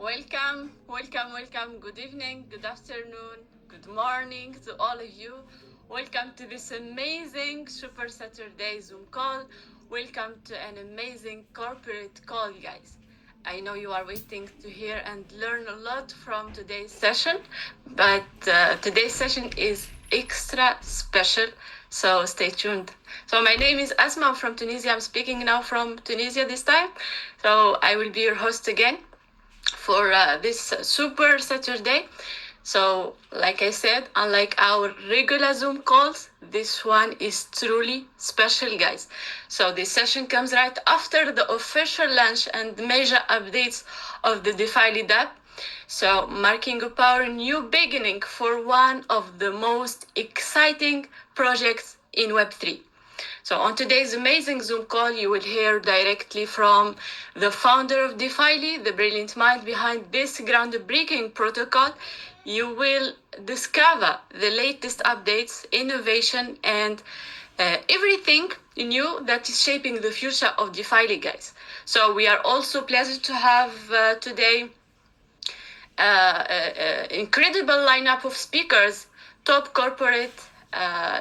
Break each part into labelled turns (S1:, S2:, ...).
S1: Welcome, welcome, welcome. Good evening, good afternoon, good morning to all of you. Welcome to this amazing Super Saturday Zoom call. Welcome to an amazing corporate call, guys. I know you are waiting to hear and learn a lot from today's session, but today's session is extra special, so stay tuned. So my name is Asma from Tunisia. I'm speaking now from Tunisia this time. So I will be your host again for this Super Saturday. So, like I said, unlike our regular Zoom calls, this one is truly special, guys. So, this session comes right after the official launch and major updates of the DeFily app. So, marking our new beginning for one of the most exciting projects in Web3. So on today's amazing Zoom call, you will hear directly from the founder of DeFily, the brilliant mind behind this groundbreaking protocol. You will discover the latest updates, innovation, and everything new that is shaping the future of DeFily, guys. So we are also pleased to have today incredible lineup of speakers, top corporate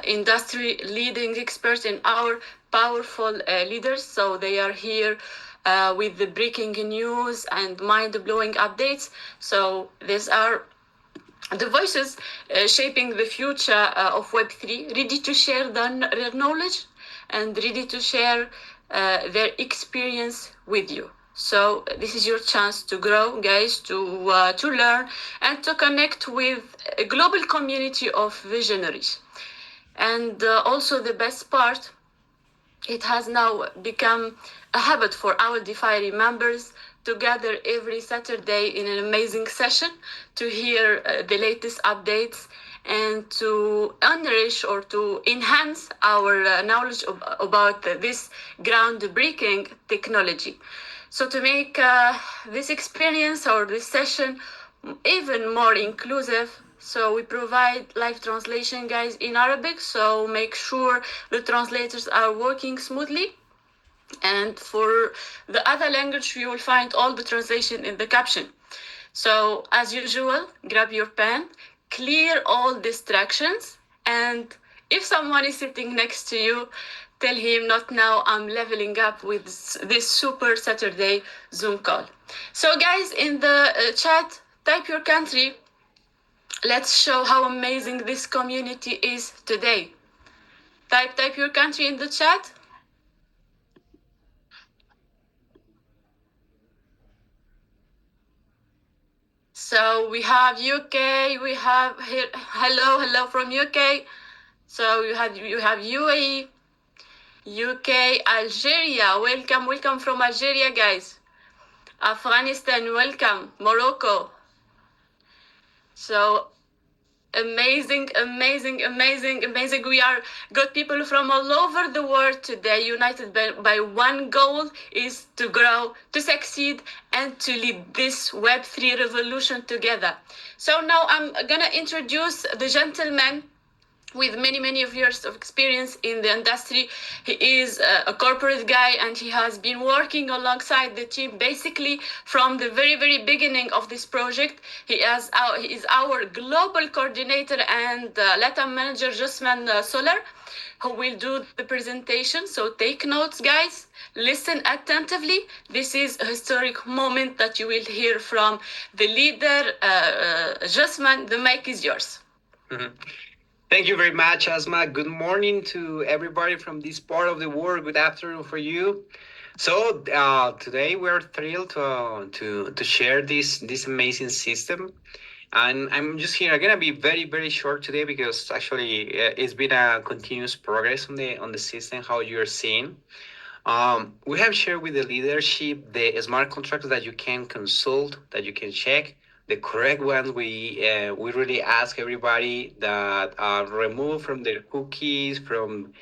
S1: industry leading experts and our powerful leaders. So they are here with the breaking news and mind-blowing updates. So these are the voices shaping the future of Web3, ready to share their knowledge and ready to share their experience with you. So this is your chance to grow, guys, to learn and to connect with a global community of visionaries. And also the best part, it has now become a habit for our DeFi members to gather every Saturday in an amazing session to hear the latest updates and to enrich or to enhance our knowledge about this groundbreaking technology. So to make this experience or this session even more inclusive, so we provide live translation, guys, in Arabic. So make sure the translators are working smoothly. And for the other language, you will find all the translation in the caption. So as usual, grab your pen, clear all distractions, and if someone is sitting next to you, tell him not now, I'm leveling up with this Super Saturday Zoom call. So guys, in the chat, type your country. Let's show how amazing this community is today. Type your country in the chat. So we have UK, we have here, hello from UK. So you have UAE, UK, Algeria. Welcome from Algeria, guys. Afghanistan, welcome. Morocco. So amazing. We are got people from all over the world today, united by one goal, is to grow, to succeed, and to lead this Web3 revolution together. So now I'm gonna introduce the gentleman with many of years of experience in the industry. He is a corporate guy and he has been working alongside the team basically from the very beginning of this project. He is our global coordinator and Latam manager, Jusman Solar, who will do the presentation. So take notes, guys. Listen attentively. This is a historic moment that you will hear from the leader, Jusman. The mic is yours.
S2: Mhm. Thank you very much, Asma. Good morning to everybody from this part of the world. Good afternoon for you. So today we're thrilled to share this amazing system, and I'm just here. I'm gonna be very short today because actually it's been a continuous progress on the system. How you're seeing. We have shared with the leadership the smart contracts that you can consult, that you can check. The correct ones, we really ask everybody that remove from their cookies, from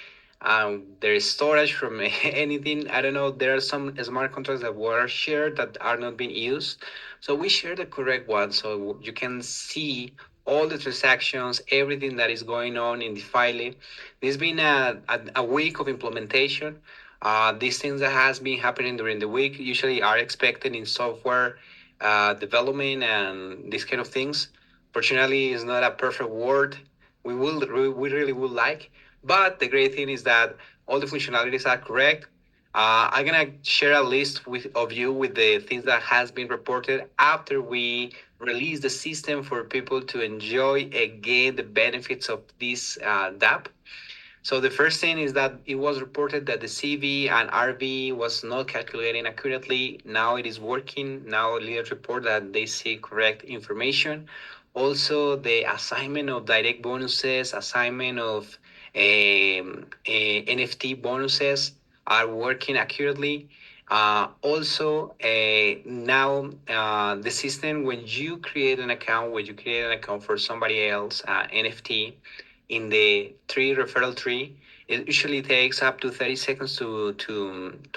S2: their storage, from anything. I don't know. There are some smart contracts that were shared that are not being used. So we share the correct ones so you can see all the transactions, everything that is going on in the file. There's been a week of implementation. These things that has been happening during the week usually are expected in software development and these kind of things. Fortunately, it's not a perfect word. We really would like, but the great thing is that all the functionalities are correct. I'm gonna share a list of you with the things that has been reported after we release the system for people to enjoy again the benefits of this DApp. So the first thing is that it was reported that the CV and RV was not calculating accurately. Now it is working. Now leaders report that they see correct information. Also, the assignment of direct bonuses, assignment of NFT bonuses are working accurately. Now the system, when you create an account, for somebody else, NFT, in the tree referral tree, it usually takes up to 30 seconds to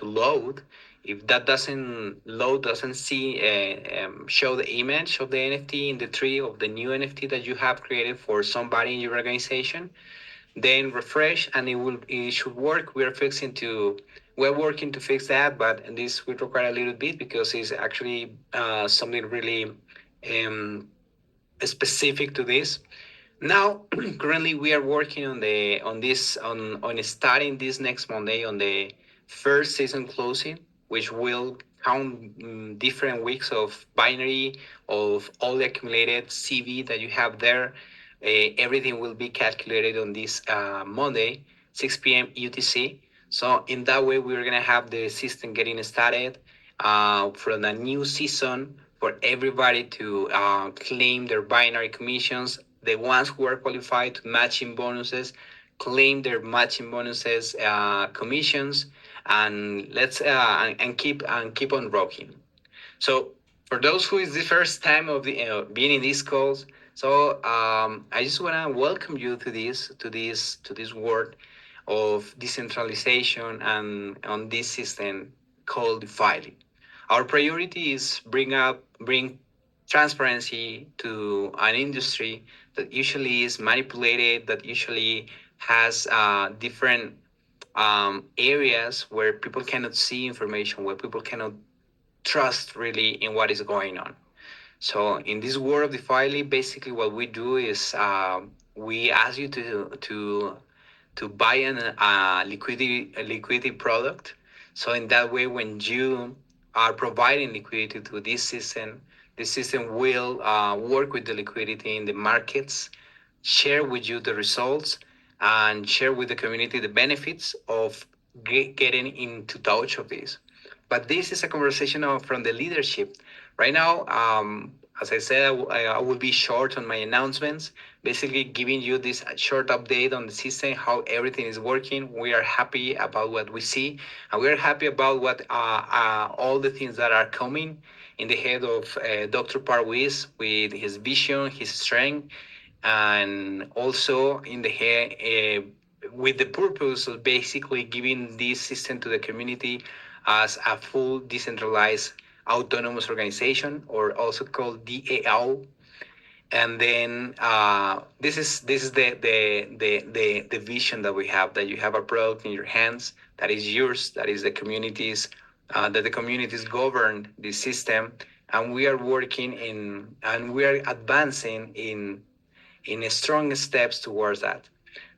S2: load. If that doesn't load, doesn't show the image of the NFT in the tree of the new NFT that you have created for somebody in your organization, then refresh and it should work. We're working to fix that, but this will require a little bit because it's actually something really um, specific to this. Now, currently, we are working on starting this next Monday on the first season closing, which will count different weeks of binary of all the accumulated CV that you have there. Everything will be calculated on this Monday, 6 p.m. UTC. So in that way, we're gonna have the system getting started for the new season for everybody to claim their binary commissions. The ones who are qualified to matching bonuses claim their matching bonuses commissions, and keep on rocking. So for those who is the first time of the being in these calls, so I just want to welcome you to this world of decentralization and on this system called DeFily. Our priority is bring transparency to an industry that usually is manipulated, that usually has different areas where people cannot see information, where people cannot trust really in what is going on. So in this world of DeFi, basically what we do is we ask you to buy a liquidity product. So in that way, when you are providing liquidity to this system will work with the liquidity in the markets, share with you the results, and share with the community the benefits of getting into touch of this. But this is a conversation from the leadership. Right now, as I said, I will be short on my announcements, basically giving you this short update on the system, how everything is working. We are happy about what we see, and we are happy about what all the things that are coming in the head of Dr. Parwiz with his vision, his strength, and also in the head with the purpose of basically giving this system to the community as a full decentralized autonomous organization, or also called DAO. And then this is the vision that we have, that you have a product in your hands that is yours, that is the communities, that the communities govern the system, and we are working in and we are advancing in strong steps towards that.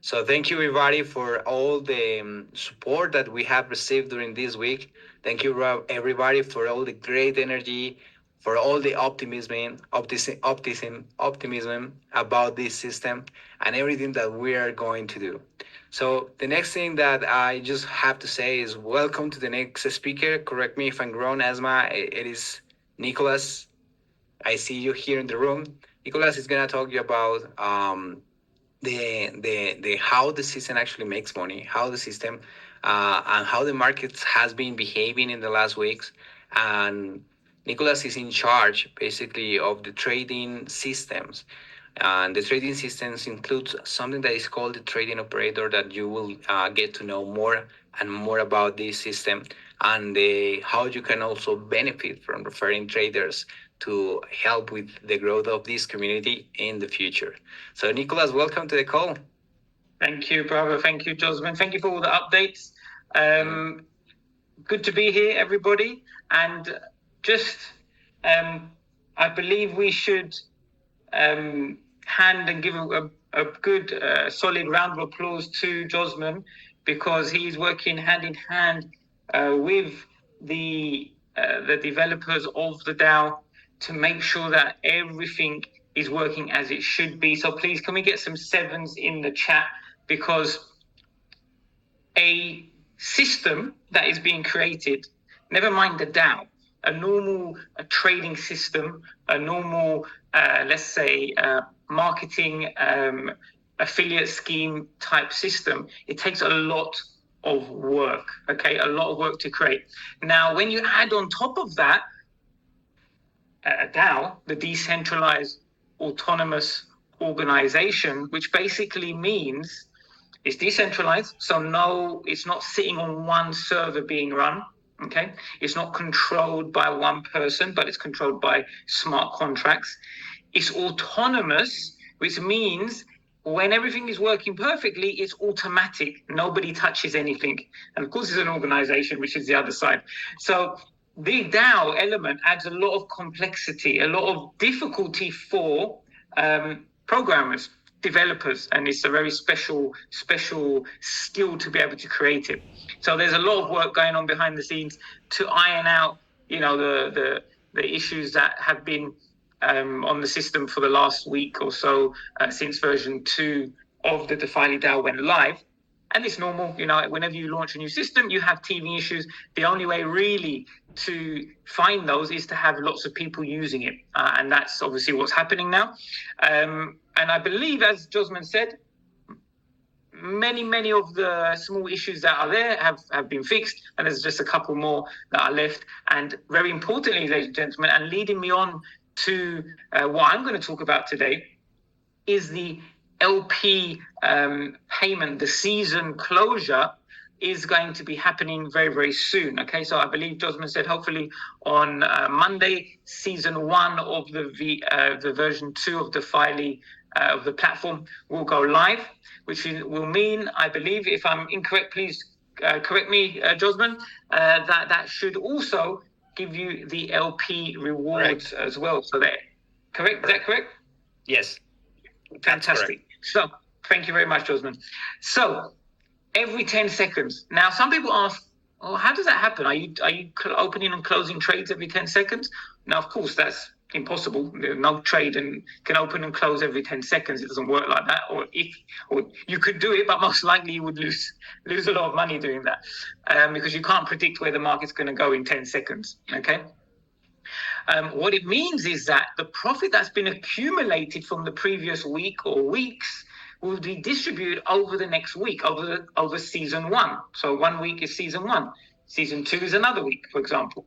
S2: So thank you everybody for all the support that we have received during this week. Thank you everybody for all the great energy, for all the optimism about this system and everything that we are going to do. So the next thing that I just have to say is welcome to the next speaker. Correct me if I'm wrong, Asma. It is Nicholas. I see you here in the room. Nicholas is gonna talk you about the how the system actually makes money, how the system and how the markets has been behaving in the last weeks. And Nicholas is in charge basically of the trading systems. And the trading systems includes something that is called the trading operator, that you will get to know more and more about this system, and how you can also benefit from referring traders to help with the growth of this community in the future. So, Nicholas, welcome to the call.
S3: Thank you, Bravo. Thank you, Josman. Thank you for all the updates. Good to be here, everybody. And just I believe we should hand and give a good solid round of applause to Josman, because he's working hand in hand with the developers of the DAO to make sure that everything is working as it should be. So please, can we get some sevens in the chat? Because a system that is being created, never mind the DAO, a normal trading system, a normal, let's say, marketing affiliate scheme type system, it takes a lot of work, okay? A lot of work to create. Now, when you add on top of that, a DAO, the Decentralized Autonomous Organization, which basically means it's decentralized, so no, it's not sitting on one server being run, okay? It's not controlled by one person, but it's controlled by smart contracts. It's autonomous, which means when everything is working perfectly, it's automatic. Nobody touches anything. And of course, it's an organization, which is the other side. So the DAO element adds a lot of complexity, a lot of difficulty for programmers, developers, and it's a very special skill to be able to create it. So there's a lot of work going on behind the scenes to iron out, you know, the issues that have been on the system for the last week or so since version 2 of the DeFily DAO went live. And it's normal, you know, whenever you launch a new system, you have teething issues. The only way really to find those is to have lots of people using it. And that's obviously what's happening now. And I believe, as Josman said, many of the small issues that are there have been fixed, and there's just a couple more that are left. And very importantly, ladies and gentlemen, and leading me on to what I'm going to talk about today, is the LP payment. The season closure is going to be happening very soon. Okay, so I believe Josman said hopefully on Monday, season 1 of the version 2 of DeFily of the platform will go live, which will mean, I believe, if I'm incorrect, please correct me, Josman, that should also give you the LP rewards as well. So that correct? Is that correct?
S2: Yes.
S3: Fantastic. So thank you very much, Josman. So every 10 seconds. Now, some people ask, oh, how does that happen? Are you opening and closing trades every 10 seconds? Now, of course, that's impossible. No trade can open and close every 10 seconds. It doesn't work like that. Or you could do it, but most likely you would lose a lot of money doing that, because you can't predict where the market's going to go in 10 seconds. Okay. What it means is that the profit that's been accumulated from the previous week or weeks will be distributed over the next week, over season 1. So 1 week is season 1. Season 2 is another week, for example.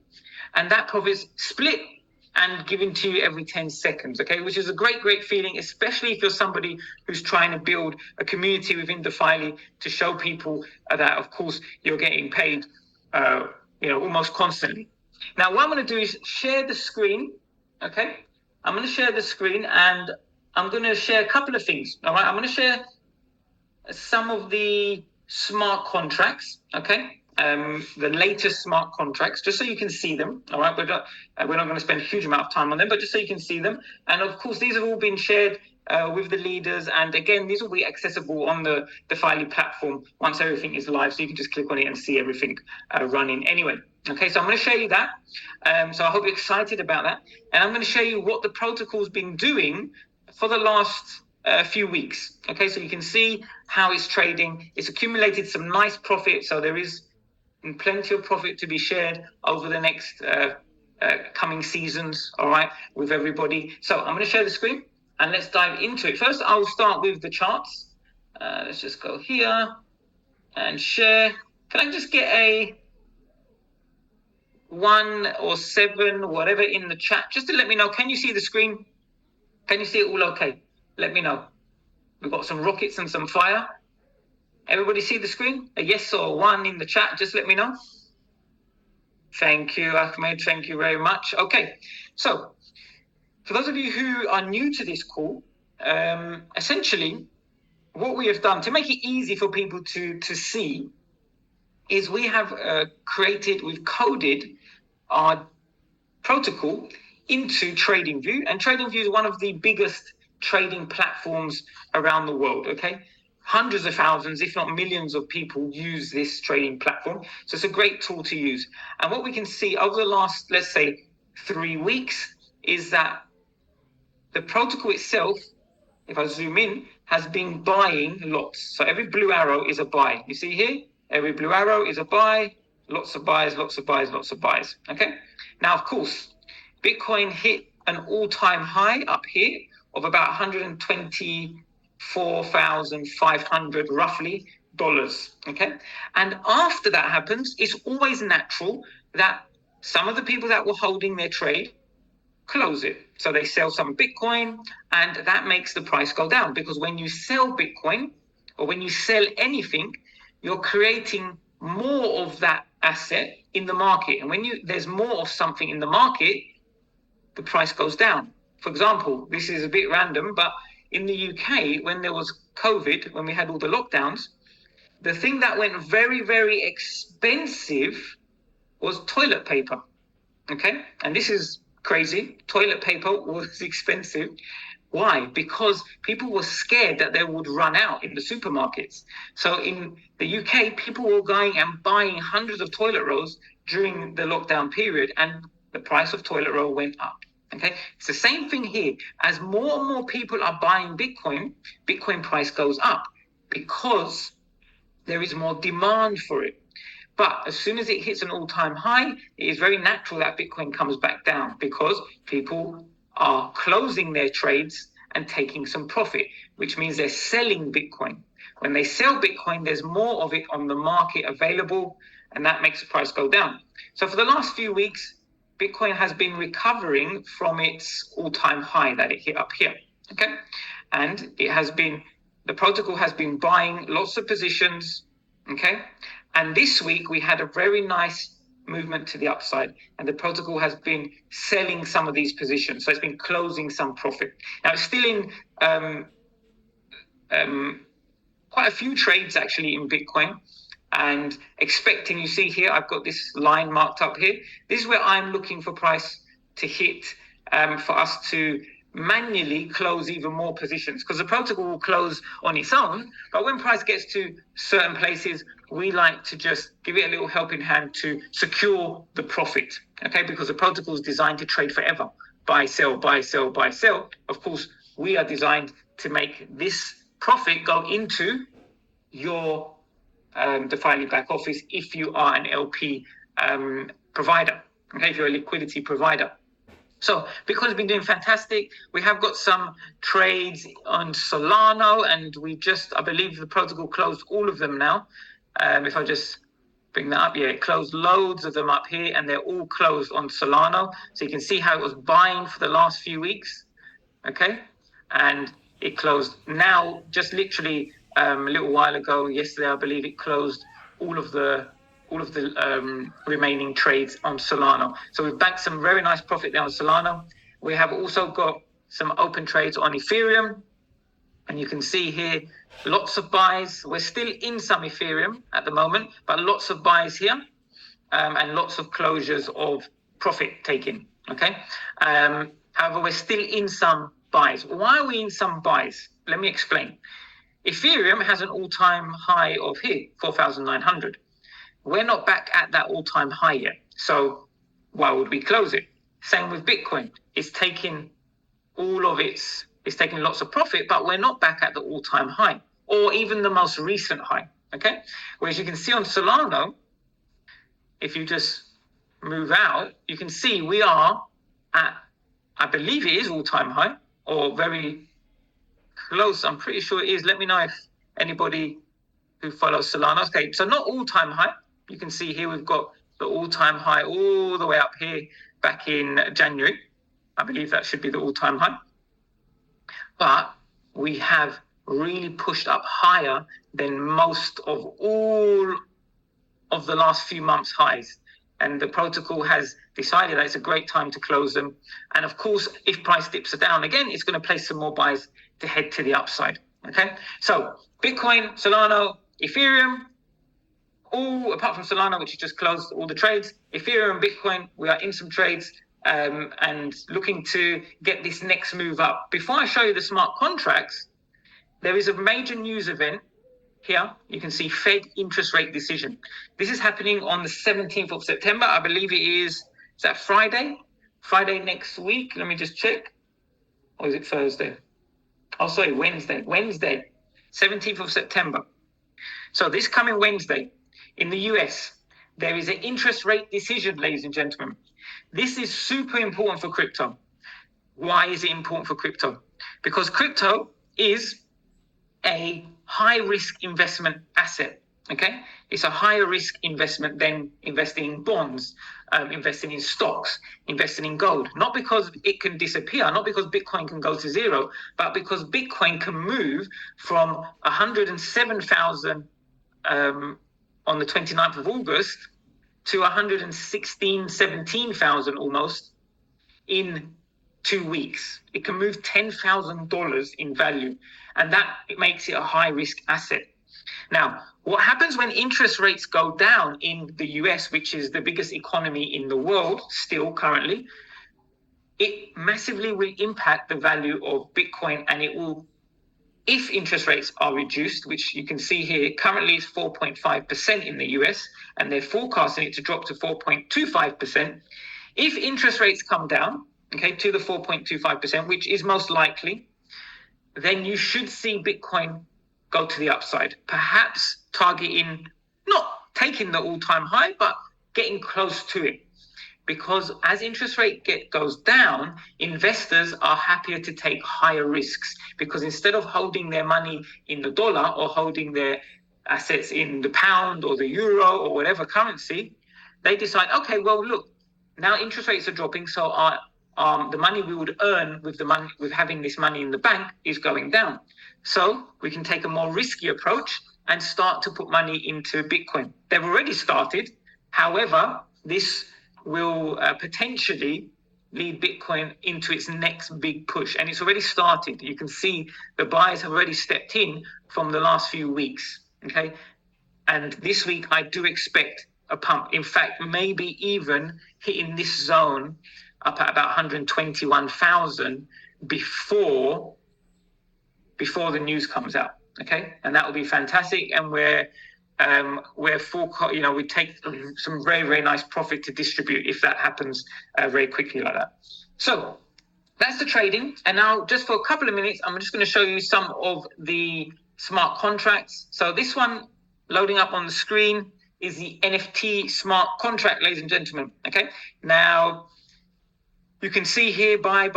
S3: And that profit is split and given to you every 10 seconds, okay? Which is a great feeling, especially if you're somebody who's trying to build a community within DeFily to show people that, of course, you're getting paid, almost constantly. Now, what I'm going to do is share the screen, okay? I'm going to share the screen, and I'm going to share a couple of things, all right? I'm going to share some of the smart contracts, okay? The latest smart contracts, just so you can see them, all right? We're not going to spend a huge amount of time on them, but just so you can see them. And of course, these have all been shared with the leaders. And again, these will be accessible on the DeFily platform once everything is live. So you can just click on it and see everything running anyway. Okay, so I'm going to show you that. So I hope you're excited about that. And I'm going to show you what the protocol's been doing for the last few weeks. Okay, so you can see how it's trading. It's accumulated some nice profit. So there is plenty of profit to be shared over the next coming seasons, all right, with everybody. So I'm going to share the screen and let's dive into it. First, I'll start with the charts. Let's just go here and share. Can I just get a 1 or 7, whatever, in the chat, just to let me know? Can you see the screen? Can you see it all okay? Let me know. We've got some rockets and some fire. Everybody see the screen? A yes or a 1 in the chat, just let me know. Thank you, Ahmed. Thank you very much. Okay, so for those of you who are new to this call, essentially what we have done to make it easy for people to see is we have we've coded our protocol into TradingView, and TradingView is one of the biggest trading platforms around the world, okay? Hundreds of thousands, if not millions of people use this trading platform. So it's a great tool to use. And what we can see over the last, let's say, 3 weeks is that the protocol itself, if I zoom in, has been buying lots. So every blue arrow is a buy. You see here, every blue arrow is a buy, lots of buys, lots of buys, lots of buys, okay? Now, of course, Bitcoin hit an all-time high up here of about 124,500 roughly dollars, okay? And after that happens, it's always natural that some of the people that were holding their trade close it. So they sell some Bitcoin, and that makes the price go down, because when you sell Bitcoin or when you sell anything, you're creating more of that asset in the market. And when there's more of something in the market, the price goes down. For example, this is a bit random, but in the UK, when there was COVID, when we had all the lockdowns, the thing that went very, very expensive was toilet paper, okay? And this is crazy. Toilet paper was expensive. Why? Because people were scared that they would run out in the supermarkets. So in the UK, people were going and buying hundreds of toilet rolls during the lockdown period, and the price of toilet roll went up. Okay, it's the same thing here. As more and more people are buying Bitcoin, Bitcoin price goes up because there is more demand for it. But as soon as it hits an all-time high, it is very natural that Bitcoin comes back down, because people are closing their trades and taking some profit, which means they're selling Bitcoin. When they sell Bitcoin, there's more of it on the market available, and that makes the price go down. So for the last few weeks, Bitcoin has been recovering from its all-time high that it hit up here, okay? And the protocol has been buying lots of positions, okay? And this week we had a very nice movement to the upside, and the protocol has been selling some of these positions. So it's been closing some profit. Now it's still in quite a few trades actually in Bitcoin, and expecting, you see here, I've got this line marked up here. This is where I'm looking for price to hit for us to manually close even more positions, because the protocol will close on its own, but when price gets to certain places, we like to just give it a little helping hand to secure the profit, okay? Because the protocol is designed to trade forever. Buy, sell, buy, sell, buy, sell. Of course, we are designed to make this profit go into your DeFily back office if you are an LP provider, okay? If you're a liquidity provider. So Bitcoin's been doing fantastic. We have got some trades on Solana, and I believe the protocol closed all of them now. If I just bring that up, yeah, it closed loads of them up here, and they're all closed on Solana. So you can see how it was buying for the last few weeks, okay? And it closed now, just literally a little while ago, yesterday, I believe it closed all of the remaining trades on Solana. So we've banked some very nice profit there on Solana. We have also got some open trades on Ethereum, and you can see here lots of buys. We're still in some Ethereum at the moment, but lots of buys here, and lots of closures of profit taking, okay? However, we're still in some buys. Why are we in some buys? Let me explain. Ethereum has an all-time high of here, 4,900. We're not back at that all-time high yet. So why would we close it? Same with Bitcoin. It's taking lots of profit, but we're not back at the all-time high or even the most recent high, okay? Whereas you can see on Solana, if you just move out, you can see we are at, I believe it is all-time high or very close. I'm pretty sure it is. Let me know if anybody who follows Solana. Okay, so not all-time high. You can see here we've got the all-time high all the way up here back in January. I believe that should be the all-time high. But we have really pushed up higher than most of all of the last few months' highs. And the protocol has decided that it's a great time to close them. And of course, if price dips are down again, it's going to place some more buys to head to the upside, okay? So Bitcoin, Solana, Ethereum, all apart from Solana, which has just closed all the trades, Ethereum, Bitcoin, we are in some trades. and looking to get this next move up. Before I show you the smart contracts, there is a major news event here. You can see Fed interest rate decision. This is happening on the 17th of September. I believe it is that Friday? Friday next week. Let me just check. Or is it Thursday? Oh, sorry, Wednesday. Wednesday, 17th of September. So this coming Wednesday in the US, there is an interest rate decision, ladies and gentlemen. This is super important for crypto. Why is it important for crypto? Because crypto is a high-risk investment asset, okay? It's a higher risk investment than investing in bonds, investing in stocks, investing in gold. Not because it can disappear, not because Bitcoin can go to zero, but because Bitcoin can move from 107,000 on the 29th of August to 116, 17,000 almost in 2 weeks. It can move $10,000 in value, and that it makes it a high risk asset. Now, what happens when interest rates go down in the US, which is the biggest economy in the world still currently, it massively will impact the value of Bitcoin, and it will, if interest rates are reduced, which you can see here, currently is 4.5% in the US, and they're forecasting it to drop to 4.25%. If interest rates come down, okay, to the 4.25%, which is most likely, then you should see Bitcoin go to the upside, perhaps targeting, not taking the all-time high, but getting close to it. Because as interest rate goes down, investors are happier to take higher risks, because instead of holding their money in the dollar or holding their assets in the pound or the euro or whatever currency, they decide, okay, well, look, now interest rates are dropping, so the money we would earn with having this money in the bank is going down. So we can take a more risky approach and start to put money into Bitcoin. They've already started. However, this will potentially lead Bitcoin into its next big push. And it's already started. You can see the buyers have already stepped in from the last few weeks. Okay. And this week, I do expect a pump. In fact, maybe even hitting this zone up at about 121,000 before the news comes out. Okay. And that will be fantastic. And we're we take some very, very nice profit to distribute if that happens very quickly like that. So that's the trading. And now just for a couple of minutes, I'm just going to show you some of the smart contracts. So this one loading up on the screen is the NFT smart contract, ladies and gentlemen. Okay. Now you can see here, buy,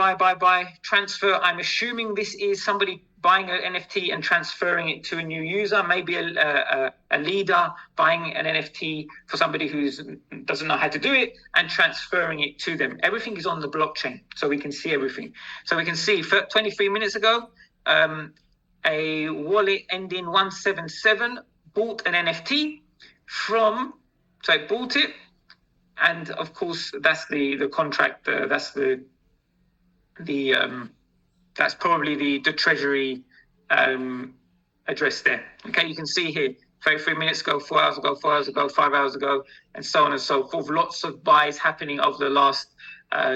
S3: transfer. I'm assuming this is somebody buying an NFT and transferring it to a new user, maybe a leader buying an NFT for somebody who doesn't know how to do it and transferring it to them. Everything is on the blockchain, so we can see everything. So we can see 23 minutes ago, a wallet ending 177 bought an NFT so it bought it, and of course that's the contract. That's that's probably the treasury address there. Okay, you can see here 33 minutes ago, 4 hours ago, 4 hours ago, 5 hours ago, and so on and so forth. Lots of buys happening over the last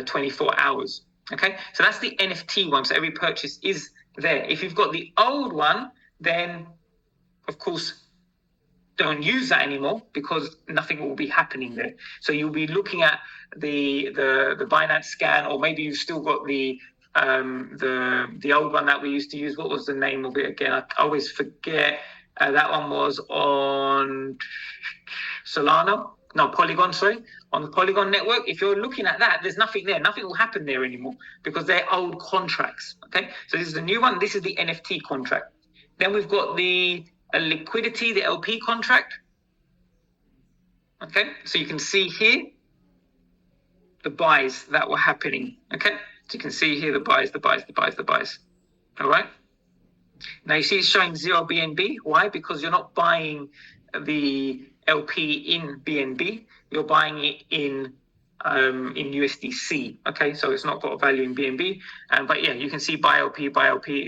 S3: 24 hours. Okay, so that's the NFT one. So every purchase is there. If you've got the old one, then of course don't use that anymore because nothing will be happening there. So you'll be looking at the Binance scan, or maybe you've still got the old one that we used to use. What was the name of it again? I always forget. That one was on Polygon, sorry, on the Polygon network. If you're looking at that, there's nothing there. Nothing will happen there anymore because they're old contracts. Okay, so this is the new one. This is the NFT contract. Then we've got the liquidity, the LP contract. Okay, so you can see here the buys that were happening. Okay, so you can see here the buys. All right. Now you see it's showing 0 BNB. Why? Because you're not buying the LP in BNB. You're buying it in USDC. Okay, so it's not got a value in BNB. But yeah, you can see buy LP.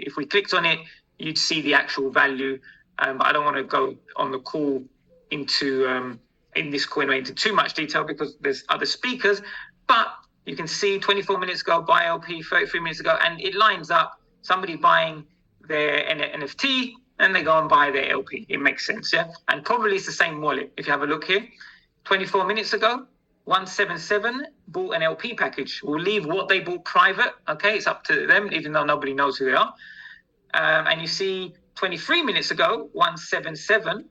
S3: If we clicked on it, you'd see the actual value. But I don't want to go on the call into in this coin into too much detail because there's other speakers. But you can see 24 minutes ago, buy LP, 33 minutes ago, and it lines up somebody buying their NFT and they go and buy their LP. It makes sense, yeah? And probably it's the same wallet. If you have a look here, 24 minutes ago, 177 bought an LP package. We'll leave what they bought private, okay? It's up to them, even though nobody knows who they are. And you see 23 minutes ago, 177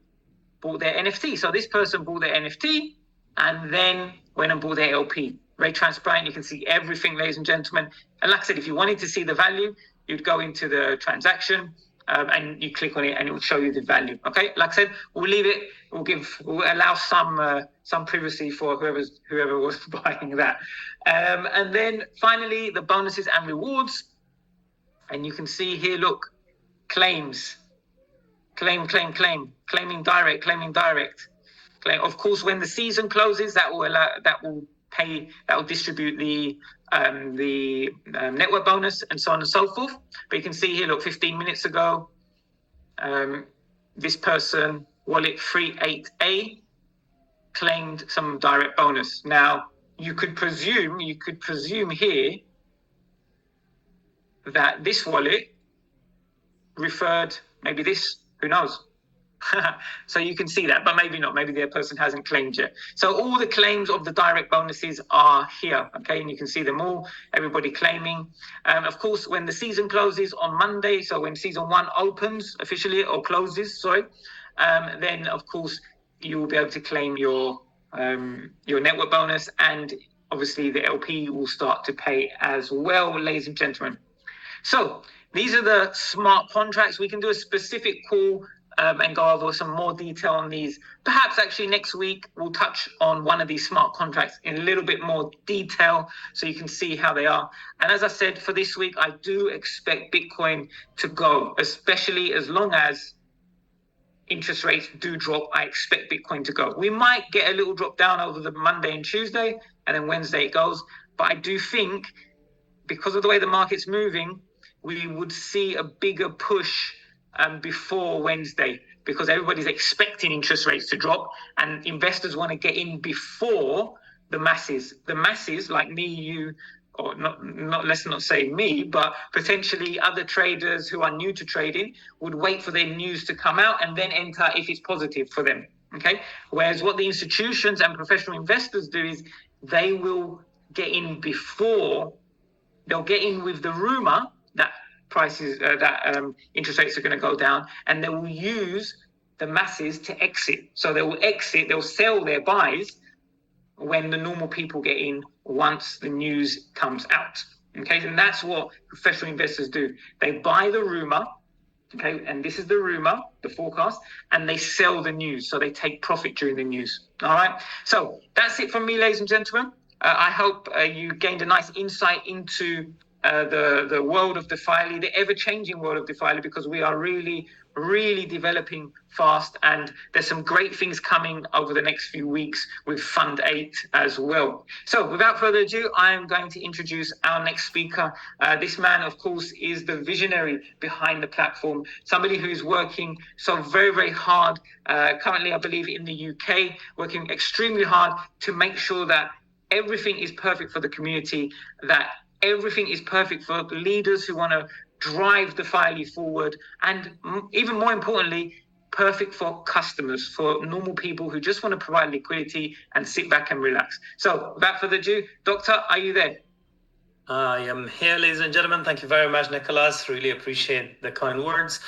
S3: bought their NFT. So this person bought their NFT and then went and bought their LP. Very transparent. You can see everything, ladies and gentlemen. And like I said, if you wanted to see the value, you'd go into the transaction and you click on it and it will show you the value. Okay, like I said, we'll leave it. We'll allow some privacy for whoever was buying that. And then finally, the bonuses and rewards. And you can see here, look, claims, claiming direct. Of course, when the season closes, that will distribute the network bonus and so on and so forth. But you can see here, look, 15 minutes ago, this person, wallet 38A, claimed some direct bonus. Now, you could presume here that this wallet referred maybe this, who knows? So you can see that, but maybe not. Maybe the person hasn't claimed yet. So all the claims of the direct bonuses are here, okay? And you can see them all, everybody claiming. Of course, when the season closes on Monday, so when season 1 opens officially or closes, then of course you will be able to claim your network bonus, and obviously the LP will start to pay as well, ladies and gentlemen. So these are the smart contracts. We can do a specific call and go over some more detail on these. Perhaps actually next week we'll touch on one of these smart contracts in a little bit more detail so you can see how they are. And as I said, for this week, I do expect Bitcoin to go, especially as long as interest rates do drop. I expect Bitcoin to go. We might get a little drop down over the Monday and Tuesday, and then Wednesday it goes. But I do think because of the way the market's moving, we would see a bigger push before Wednesday, because everybody's expecting interest rates to drop and investors want to get in before the masses. The masses like me, you, or not let's not say me, but potentially other traders who are new to trading would wait for their news to come out and then enter if it's positive for them. Okay. Whereas what the institutions and professional investors do is they will get in before, they'll get in with the rumor that prices, interest rates are going to go down, and they will use the masses to exit. So they will exit, they'll sell their buys when the normal people get in once the news comes out. Okay, and that's what professional investors do. They buy the rumor, okay, and this is the rumor, the forecast, and they sell the news. So they take profit during the news. All right, so that's it from me, ladies and gentlemen. I hope you gained a nice insight into the world of DeFily, the ever-changing world of DeFily, because we are really developing fast, and there's some great things coming over the next few weeks with Fund 8 as well. So without further ado, I am going to introduce our next speaker. This man, of course, is the visionary behind the platform, somebody who is working so very hard, currently I believe in the UK, working extremely hard to make sure that everything is perfect for the community, that everything is perfect for leaders who want to drive DeFily forward, and even more importantly, perfect for customers, for normal people who just want to provide liquidity and sit back and relax. So without further ado, Doctor, are you there?
S4: I am here, ladies and gentlemen. Thank you very much, Nicholas. Really appreciate the kind words.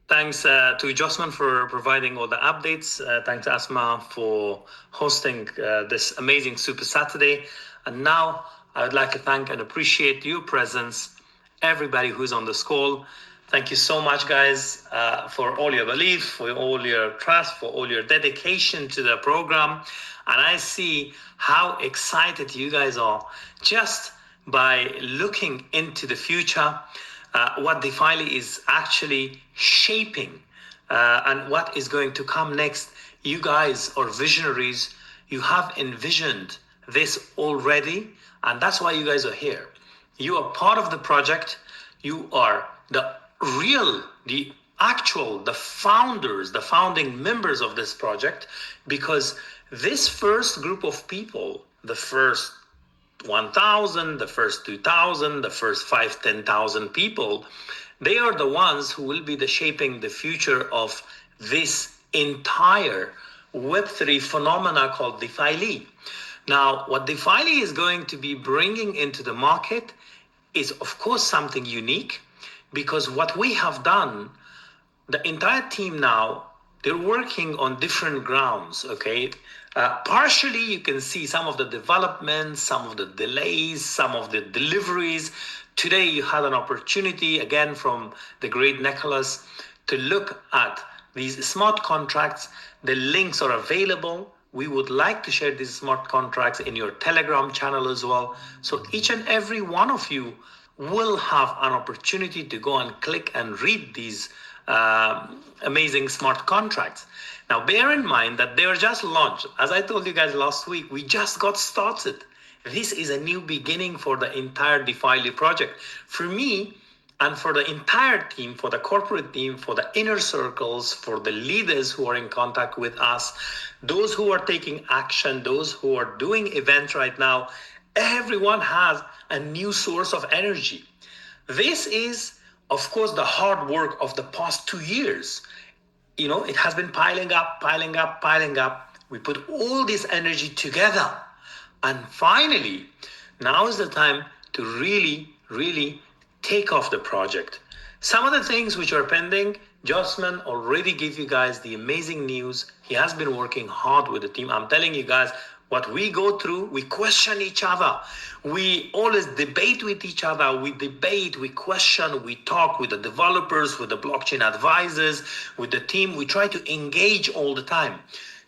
S4: Thanks to Josman for providing all the updates. Thanks to Asma for hosting this amazing Super Saturday. And now I would like to thank and appreciate your presence, everybody who's on this call. Thank you so much, guys, for all your belief, for all your trust, for all your dedication to the program. And I see how excited you guys are just by looking into the future, what DeFily is actually shaping, and what is going to come next. You guys are visionaries. You have envisioned this already, and that's why you guys are here. You are part of the project. You are the founders, the founding members of this project, because this first group of people, the first 1,000, the first 2,000, the first 5, 10,000 people, they are the ones who will be the shaping the future of this entire Web3 phenomena called DeFily. Now, what DeFily is going to be bringing into the market is, of course, something unique, because what we have done, the entire team now, they're working on different grounds, okay? Partially, you can see some of the developments, some of the delays, some of the deliveries. Today, you had an opportunity, again, from the great Nicholas, to look at these smart contracts. The links are available. We would like to share these smart contracts in your Telegram channel as well. So each and every one of you will have an opportunity to go and click and read these amazing smart contracts. Now, bear in mind that they were just launched. As I told you guys last week, we just got started. This is a new beginning for the entire DeFily project. For me, and for the entire team, for the corporate team, for the inner circles, for the leaders who are in contact with us, those who are taking action, those who are doing events right now, everyone has a new source of energy. This is, of course, the hard work of the past 2 years. You know, it has been piling up, piling up, piling up. We put all this energy together. And finally, now is the time to really take off the project. Some of the things which are pending, Josman already gave you guys the amazing news. He has been working hard with the team. I'm telling you guys, what we go through, we question each other. We always debate with each other. We debate, we question, we talk with the developers, with the blockchain advisors, with the team. We try to engage all the time.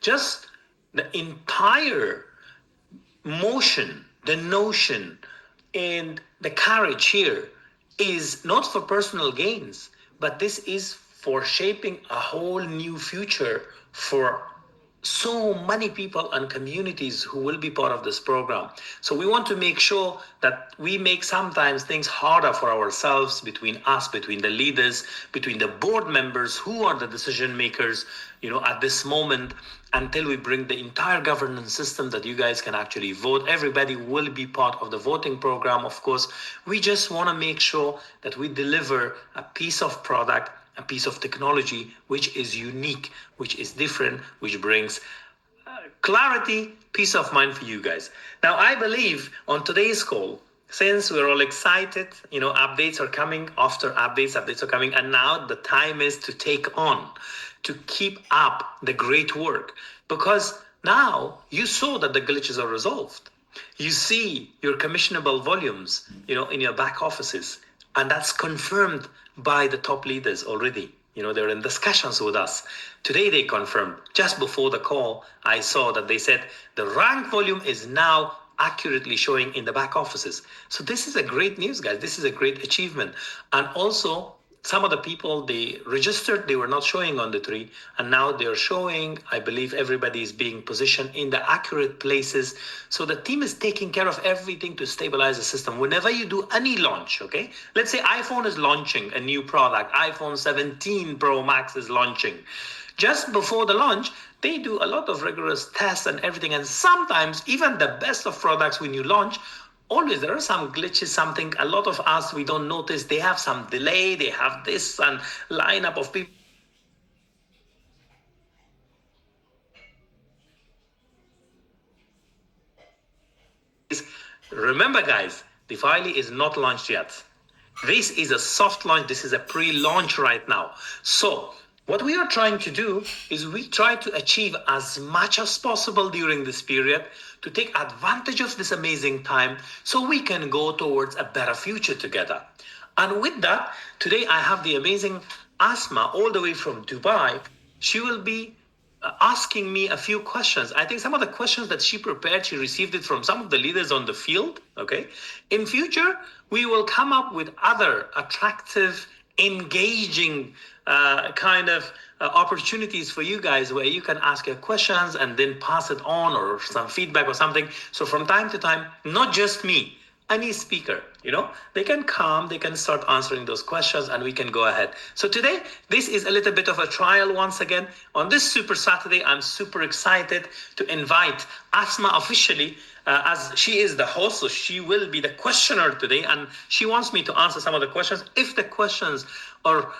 S4: Just the entire motion, the notion, and the courage here is not for personal gains, but this is for shaping a whole new future for so many people and communities who will be part of this program. So we want to make sure that we make sometimes things harder for ourselves, between us, between the leaders, between the board members who are the decision makers, you know, at this moment, until we bring the entire governance system that you guys can actually vote. Everybody will be part of the voting program, of course. We just want to make sure that we deliver a piece of product, a piece of technology which is unique, which is different, which brings clarity, peace of mind for you guys. Now, I believe on today's call, since we're all excited, you know, updates are coming after updates are coming, and now the time is to take on, to keep up the great work, because now you saw that the glitches are resolved. You see your commissionable volumes, you know, in your back offices, and that's confirmed by the top leaders already. You know, they're in discussions with us. Today they confirmed, just before the call, I saw that they said the rank volume is now accurately showing in the back offices. So this is a great news, guys. This is a great achievement. And also, some of the people, they registered, they were not showing on the tree, and now they're showing. I believe everybody is being positioned in the accurate places. So the team is taking care of everything to stabilize the system. Whenever you do any launch, okay? Let's say iPhone is launching a new product, iPhone 17 Pro Max is launching. Just before the launch, they do a lot of rigorous tests and everything. And sometimes even the best of products when you launch, always there are some glitches, something a lot of us, we don't notice. They have some delay, they have this and lineup of people. Remember, guys, DeFily is not launched yet. This is a soft launch. This is a pre-launch right now. So what we are trying to do is we try to achieve as much as possible during this period to take advantage of this amazing time so we can go towards a better future together. And with that, today I have the amazing Asma all the way from Dubai. She will be asking me a few questions. I think some of the questions that she prepared, she received it from some of the leaders on the field, okay? In future, we will come up with other attractive, engaging opportunities for you guys where you can ask your questions and then pass it on, or some feedback or something. So from time to time, not just me, any speaker, they can come, they can start answering those questions, and we can go ahead. So today, this is a little bit of a trial once again. On this Super Saturday, I'm super excited to invite Asma officially, as she is the host, so she will be the questioner today, and she wants me to answer some of the questions. If the questions are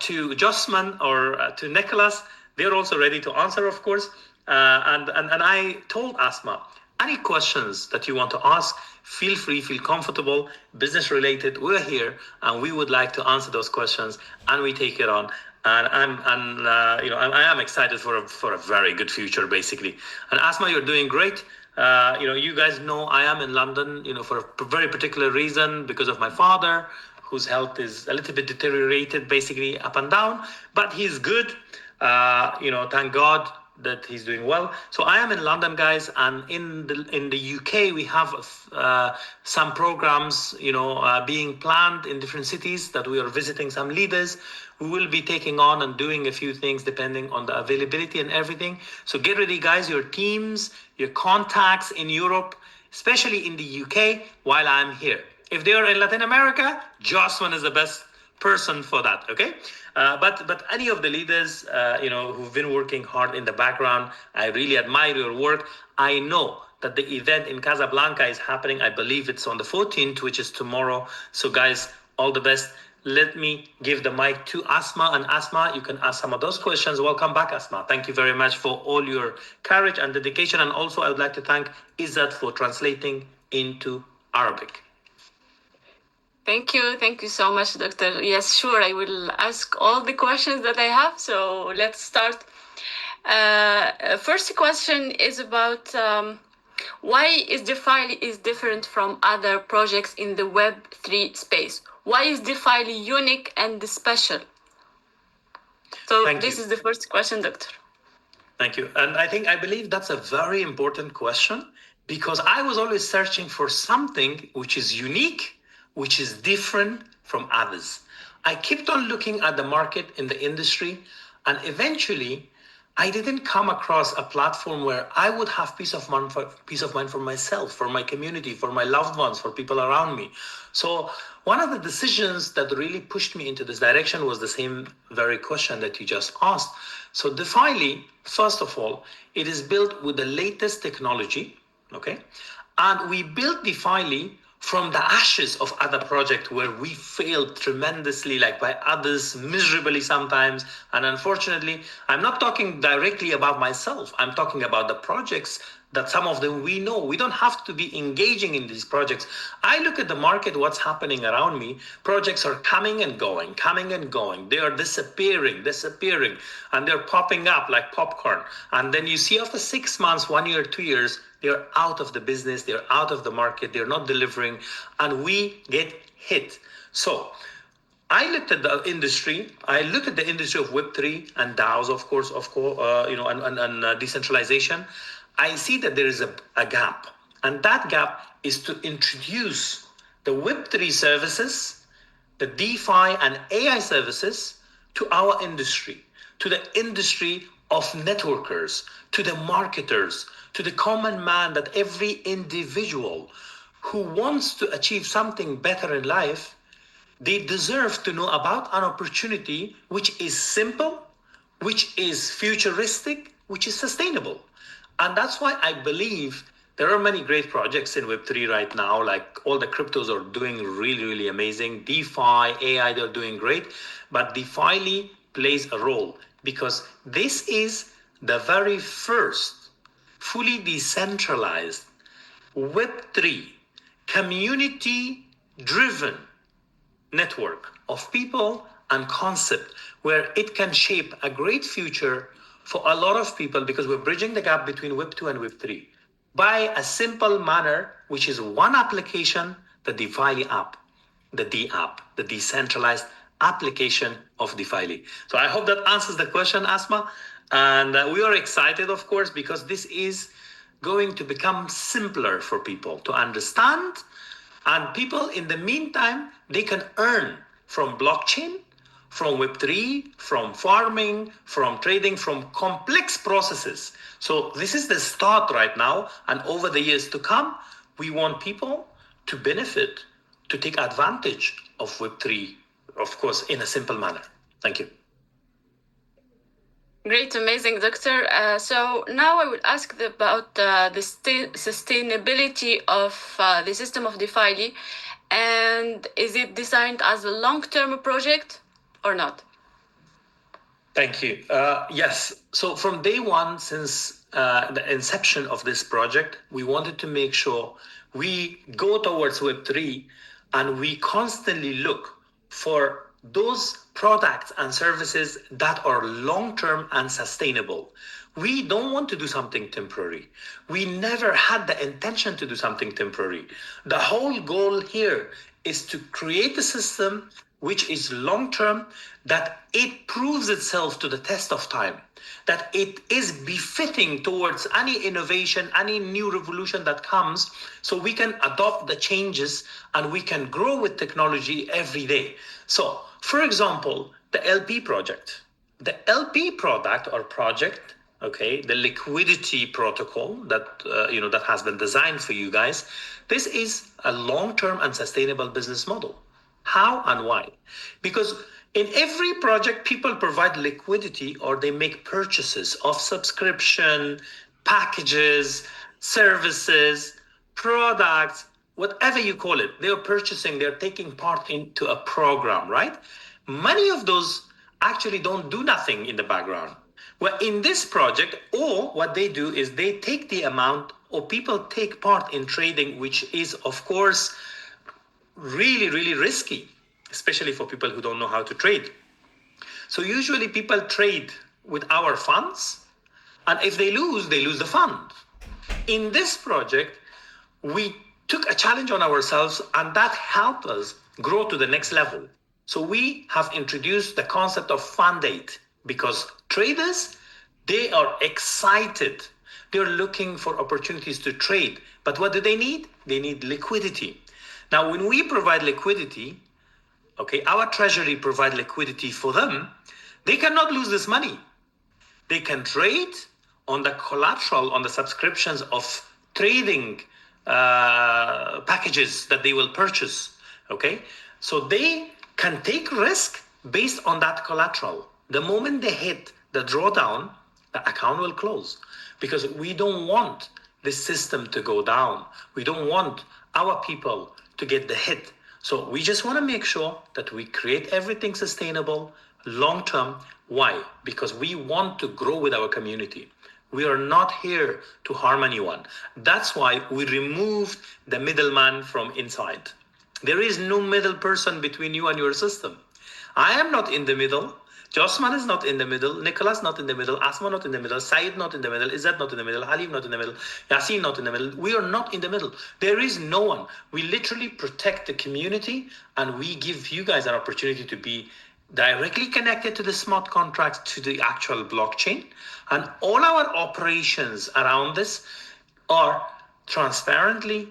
S4: to Josman or to Nicholas, they're also ready to answer, of course. And I told Asma, any questions that you want to ask, feel free, feel comfortable, business related. We're here, and we would like to answer those questions, and we take it on. And I am excited for a very good future, basically. And Asma, you're doing great. You guys know I am in London, for a very particular reason, because of my father, whose health is a little bit deteriorated, basically up and down, but he's good. Thank God that he's doing well. So I am in London, guys, and in the UK we have some programs, being planned in different cities that we are visiting some leaders. We will be taking on and doing a few things depending on the availability and everything. So get ready, guys, your teams, your contacts in Europe, especially in the UK, while I'm here. If they are in Latin America, Josman is the best person for that, okay? But any of the leaders, who've been working hard in the background, I really admire your work. I know that the event in Casablanca is happening. I believe it's on the 14th, which is tomorrow. So guys, all the best. Let me give the mic to Asma, and Asma, you can ask some of those questions. Welcome back, Asma. Thank you very much for all your courage and dedication. And also I would like to thank Izzat for translating into Arabic.
S1: Thank you so much, Doctor. Yes, sure, I will ask all the questions that I have. So let's start. First question is about why is DeFily is different from other projects in the Web3 space? Why is DeFily unique and special? So this is the first question, Doctor.
S4: Thank you. And I believe that's a very important question, because I was always searching for something which is unique, which is different from others. I kept on looking at the market in the industry, and eventually I didn't come across a platform where I would have peace of mind for myself, for my community, for my loved ones, for people around me. So one of the decisions that really pushed me into this direction was the same very question that you just asked. So DeFily, first of all, it is built with the latest technology, okay? And we built DeFily from the ashes of other projects where we failed tremendously, like by others, miserably sometimes. And unfortunately, I'm not talking directly about myself. I'm talking about the projects that some of them we know. We don't have to be engaging in these projects. I look at the market, what's happening around me. Projects are coming and going. They are disappearing, and they're popping up like popcorn. And then you see after 6 months, 1 year, 2 years, they're out of the business, they're out of the market, they're not delivering, and we get hit. So I looked at the industry. I looked at the industry of Web3 and DAOs, of course, and decentralization. I see that there is a gap, and that gap is to introduce the Web3 services, the DeFi and AI services to our industry, to the industry of networkers, to the marketers, to the common man, that every individual who wants to achieve something better in life, they deserve to know about an opportunity which is simple, which is futuristic, which is sustainable. And that's why I believe there are many great projects in Web3 right now, like all the cryptos are doing really, really amazing. DeFi, AI, they're doing great. But DeFily plays a role because this is the very first fully decentralized Web3 community-driven network of people and concept where it can shape a great future for a lot of people, because we're bridging the gap between Web2 and Web3 by a simple manner, which is one application, the DeFily app, the D app, the decentralized application of DeFily. So I hope that answers the question, Asma. And we are excited, of course, because this is going to become simpler for people to understand. And people, in the meantime, they can earn from blockchain, from Web3, from farming, from trading, from complex processes. So this is the start right now. And over the years to come, we want people to benefit, to take advantage of Web3, of course, in a simple manner. Thank you.
S1: Great, amazing, Doctor. So now I will ask about the sustainability of the system of DeFily, and is it designed as a long-term project or not?
S4: Thank you. Yes. So from day one, since the inception of this project, we wanted to make sure we go towards Web3 and we constantly look for those products and services that are long-term and sustainable. We don't want to do something temporary. We never had the intention to do something temporary. The whole goal here is to create a system which is long-term, that it proves itself to the test of time, that it is befitting towards any innovation, any new revolution that comes, so we can adopt the changes and we can grow with technology every day. So, for example, the LP project. The LP product or project, okay, the liquidity protocol that that has been designed for you guys, this is a long-term and sustainable business model. How and why? Because in every project, people provide liquidity or they make purchases of subscription, packages, services, products, whatever you call it. They're purchasing, they're taking part into a program, right? Many of those actually don't do nothing in the background. Well, in this project, or what they do is they take the amount, or people take part in trading, which is, of course, really, really risky, especially for people who don't know how to trade. So usually people trade with our funds, and if they lose the fund. In this project, we took a challenge on ourselves, and that helped us grow to the next level. So we have introduced the concept of fund date, because traders, they are excited. They're looking for opportunities to trade. But what do they need? They need liquidity. Now, when we provide liquidity, okay, our treasury provide liquidity for them, they cannot lose this money. They can trade on the collateral, on the subscriptions of trading packages that they will purchase, okay? So they can take risk based on that collateral. The moment they hit the drawdown, the account will close, because we don't want this system to go down. We don't want our people to get the hit. So we just want to make sure that we create everything sustainable, long-term. Why? Because we want to grow with our community. We are not here to harm anyone. That's why we removed the middleman from inside. There is no middle person between you and your system. I am not in the middle. Josman is not in the middle, Nicholas not in the middle, Asma not in the middle, Saeed not in the middle, Izzat not in the middle, Halim not in the middle, Yasin not in the middle. We are not in the middle. There is no one. We literally protect the community, and we give you guys an opportunity to be directly connected to the smart contracts, to the actual blockchain. And all our operations around this are transparently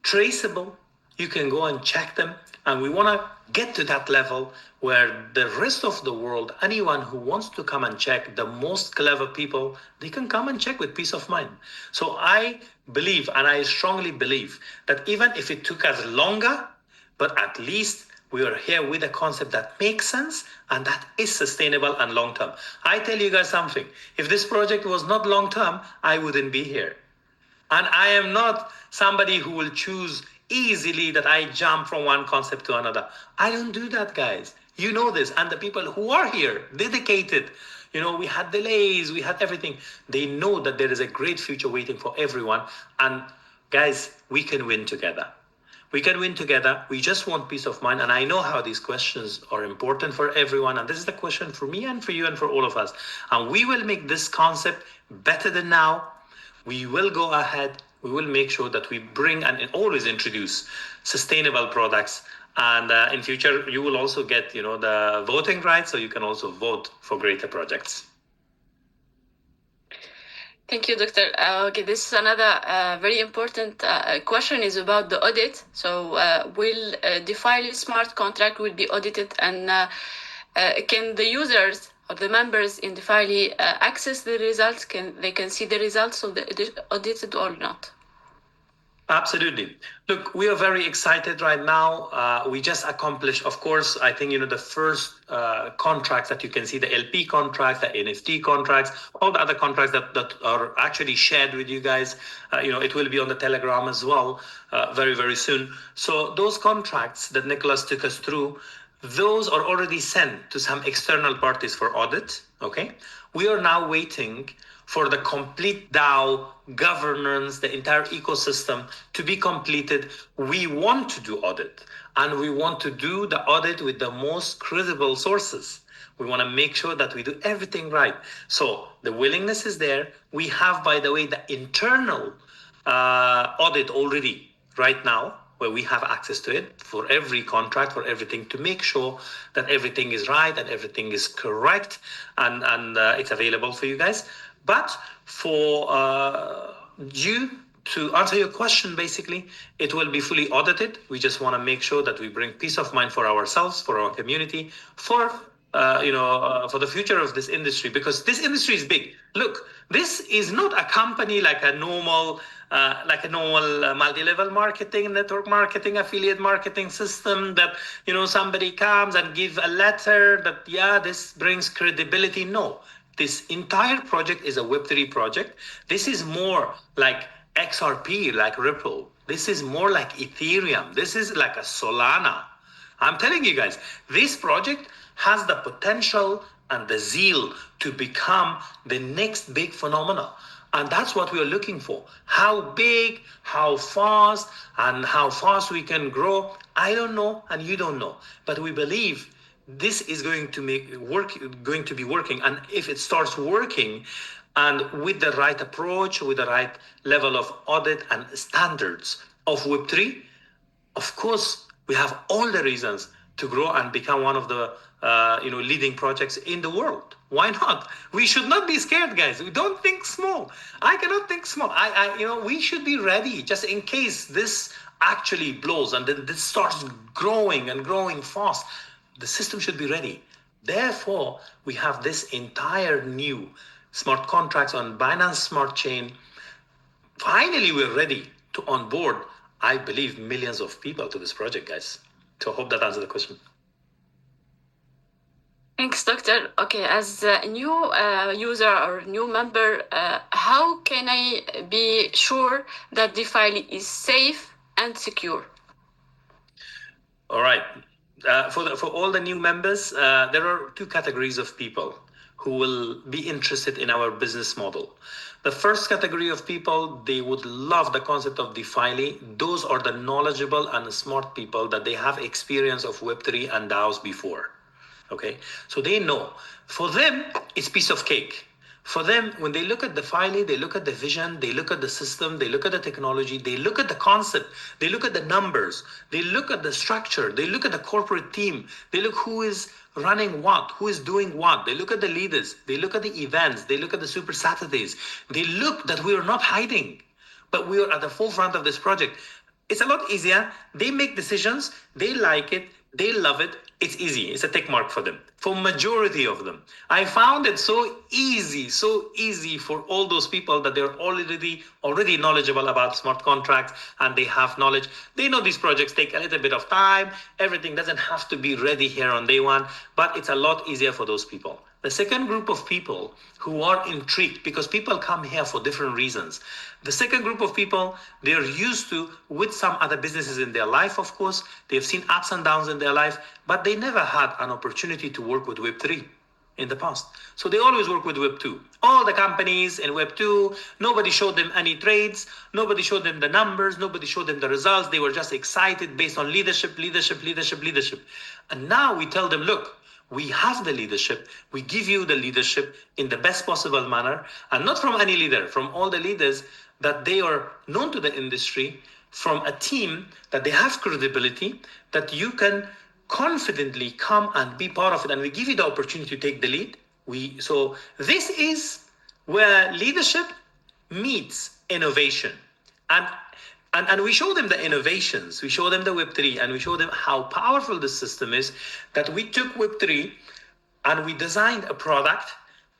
S4: traceable. You can go and check them. And we want to get to that level where the rest of the world, anyone who wants to come and check, the most clever people, they can come and check with peace of mind. So I believe, and I strongly believe, that even if it took us longer, but at least we are here with a concept that makes sense and that is sustainable and long-term. I tell you guys something. If this project was not long-term, I wouldn't be here. And I am not somebody who will choose easily that I jump from one concept to another. I don't do that, guys. You know this. And the people who are here, dedicated, we had delays, we had everything. They know that there is a great future waiting for everyone. And guys, we can win together. We can win together. We just want peace of mind. And I know how these questions are important for everyone. And this is the question for me and for you and for all of us. And we will make this concept better than now. We will go ahead. We will make sure that we bring and always introduce sustainable products. And in future, you will also get, the voting rights, so you can also vote for greater projects.
S1: Thank you, Doctor. Okay, this is another very important question is about the audit. So will DeFily smart contract will be audited, and can the users or the members in DeFily access the results? They can see the results of the audited or not?
S4: Absolutely. Look, we are very excited right now. We just accomplished, of course, I think, the first contracts that you can see, the LP contracts, the NFT contracts, all the other contracts that are actually shared with you guys. It will be on the Telegram as well very, very soon. So those contracts that Nicholas took us through, those are already sent to some external parties for audit. Okay. We are now waiting for the complete DAO governance, the entire ecosystem to be completed. We want to do audit, and we want to do the audit with the most credible sources. We want to make sure that we do everything right. So the willingness is there. We have, by the way, the internal audit already right now, where we have access to it for every contract, for everything, to make sure that everything is right and everything is correct, and it's available for you guys. But for you to answer your question, basically, it will be fully audited. We just want to make sure that we bring peace of mind for ourselves, for our community, for for the future of this industry, because this industry is big. Look, this is not a company like a normal multi-level marketing, network marketing, affiliate marketing system that somebody comes and give a letter that this brings credibility. No, this entire project is a Web3 project. This is more like XRP, like Ripple. This is more like Ethereum. This is like a Solana. I'm telling you guys, this project has the potential and the zeal to become the next big phenomena. And that's what we are looking for. How big, how fast, and how fast we can grow, I don't know, and you don't know. But we believe this is going to be working. And if it starts working, and with the right approach, with the right level of audit and standards of Web3, of course, we have all the reasons to grow and become one of the leading projects in the world. Why not? We should not be scared, guys. We don't think small. I cannot think small. We should be ready just in case this actually blows and then this starts growing and growing fast. The system should be ready. Therefore, we have this entire new smart contracts on Binance Smart Chain. Finally, we're ready to onboard, I believe, millions of people to this project, guys. So I hope that answers the question.
S1: Thanks, Doctor. Okay, as a new user or new member, how can I be sure that DeFily is safe and secure?
S4: All right. For all the new members, there are two categories of people who will be interested in our business model. The first category of people, they would love the concept of DeFily. Those are the knowledgeable and smart people that they have experience of Web3 and DAOs before. Okay, so they know. For them, it's piece of cake. For them, when they look at DeFily, they look at the vision, they look at the system, they look at the technology, they look at the concept, they look at the numbers, they look at the structure, they look at the corporate team, they look who is running what, who is doing what, they look at the leaders, they look at the events, they look at the Super Saturdays, they look that we are not hiding, but we are at the forefront of this project. It's a lot easier. They make decisions, they like it, they love it. It's easy. It's a tick mark for them. For majority of them, I found it so easy for all those people that they're already knowledgeable about smart contracts, and they have knowledge. They know these projects take a little bit of time. Everything doesn't have to be ready here on day one, but it's a lot easier for those people. The second group of people who are intrigued, because people come here for different reasons. The second group of people, they're used to with some other businesses in their life, of course. They've seen ups and downs in their life, but they never had an opportunity to work with Web3 in the past. So they always work with Web2. All the companies in Web2, nobody showed them any trades, nobody showed them the numbers, nobody showed them the results. They were just excited based on leadership. And now we tell them, look, we have the leadership. We give you the leadership in the best possible manner, and not from any leader, from all the leaders that they are known to the industry, from a team that they have credibility, that you can confidently come and be part of it, and we give you the opportunity to take the lead. So this is where leadership meets innovation, and we show them the innovations, we show them the Web3, and we show them how powerful the system is, that we took Web3 and we designed a product,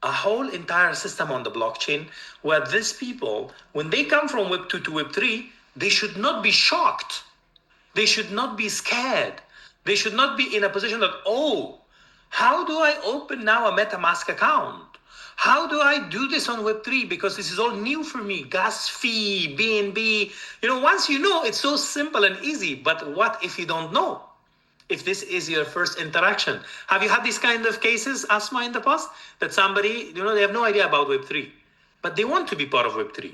S4: a whole entire system on the blockchain, where these people, when they come from Web2 to Web3, they should not be shocked. They should not be scared. They should not be in a position that, oh, how do I open now a MetaMask account? How do I do this on Web3? Because this is all new for me. Gas fee, BNB. Once you know, it's so simple and easy. But what if you don't know? If this is your first interaction? Have you had these kind of cases, Asma, in the past? That somebody, they have no idea about Web3, but they want to be part of Web3.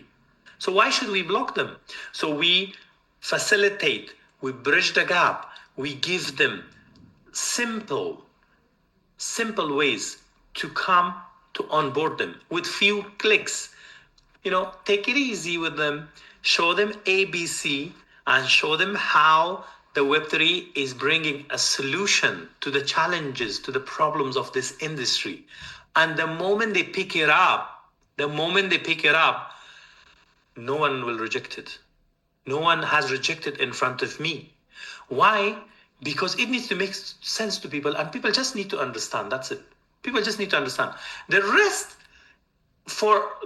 S4: So why should we block them? So we facilitate, we bridge the gap, we give them simple ways to come to onboard them with few clicks. Take it easy with them, show them ABC, and show them how the Web3 is bringing a solution to the challenges, to the problems of this industry. And the moment they pick it up, no one will reject it. No one has rejected in front of me. Why? Because it needs to make sense to people, and people just need to understand. That's it. People just need to understand. The rest,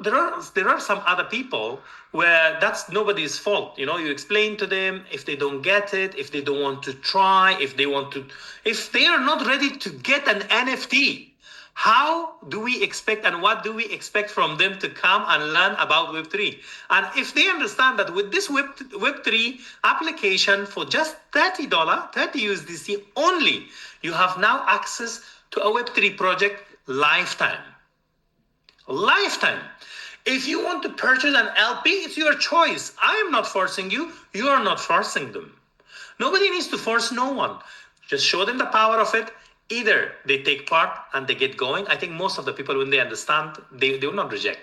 S4: there are some other people where that's nobody's fault. You explain to them. If they don't get it, if they don't want to try, if they are not ready to get an NFT, how do we expect, and what do we expect from them to come and learn about Web3? And if they understand that with this Web3 application for just $30, 30 USDC only, you have now access to a Web3 project lifetime. If you want to purchase an LP, it's your choice. I am not forcing you. You are not forcing them. Nobody needs to force no one. Just show them the power of it. Either they take part and they get going. I think most of the people, when they understand, they will not reject.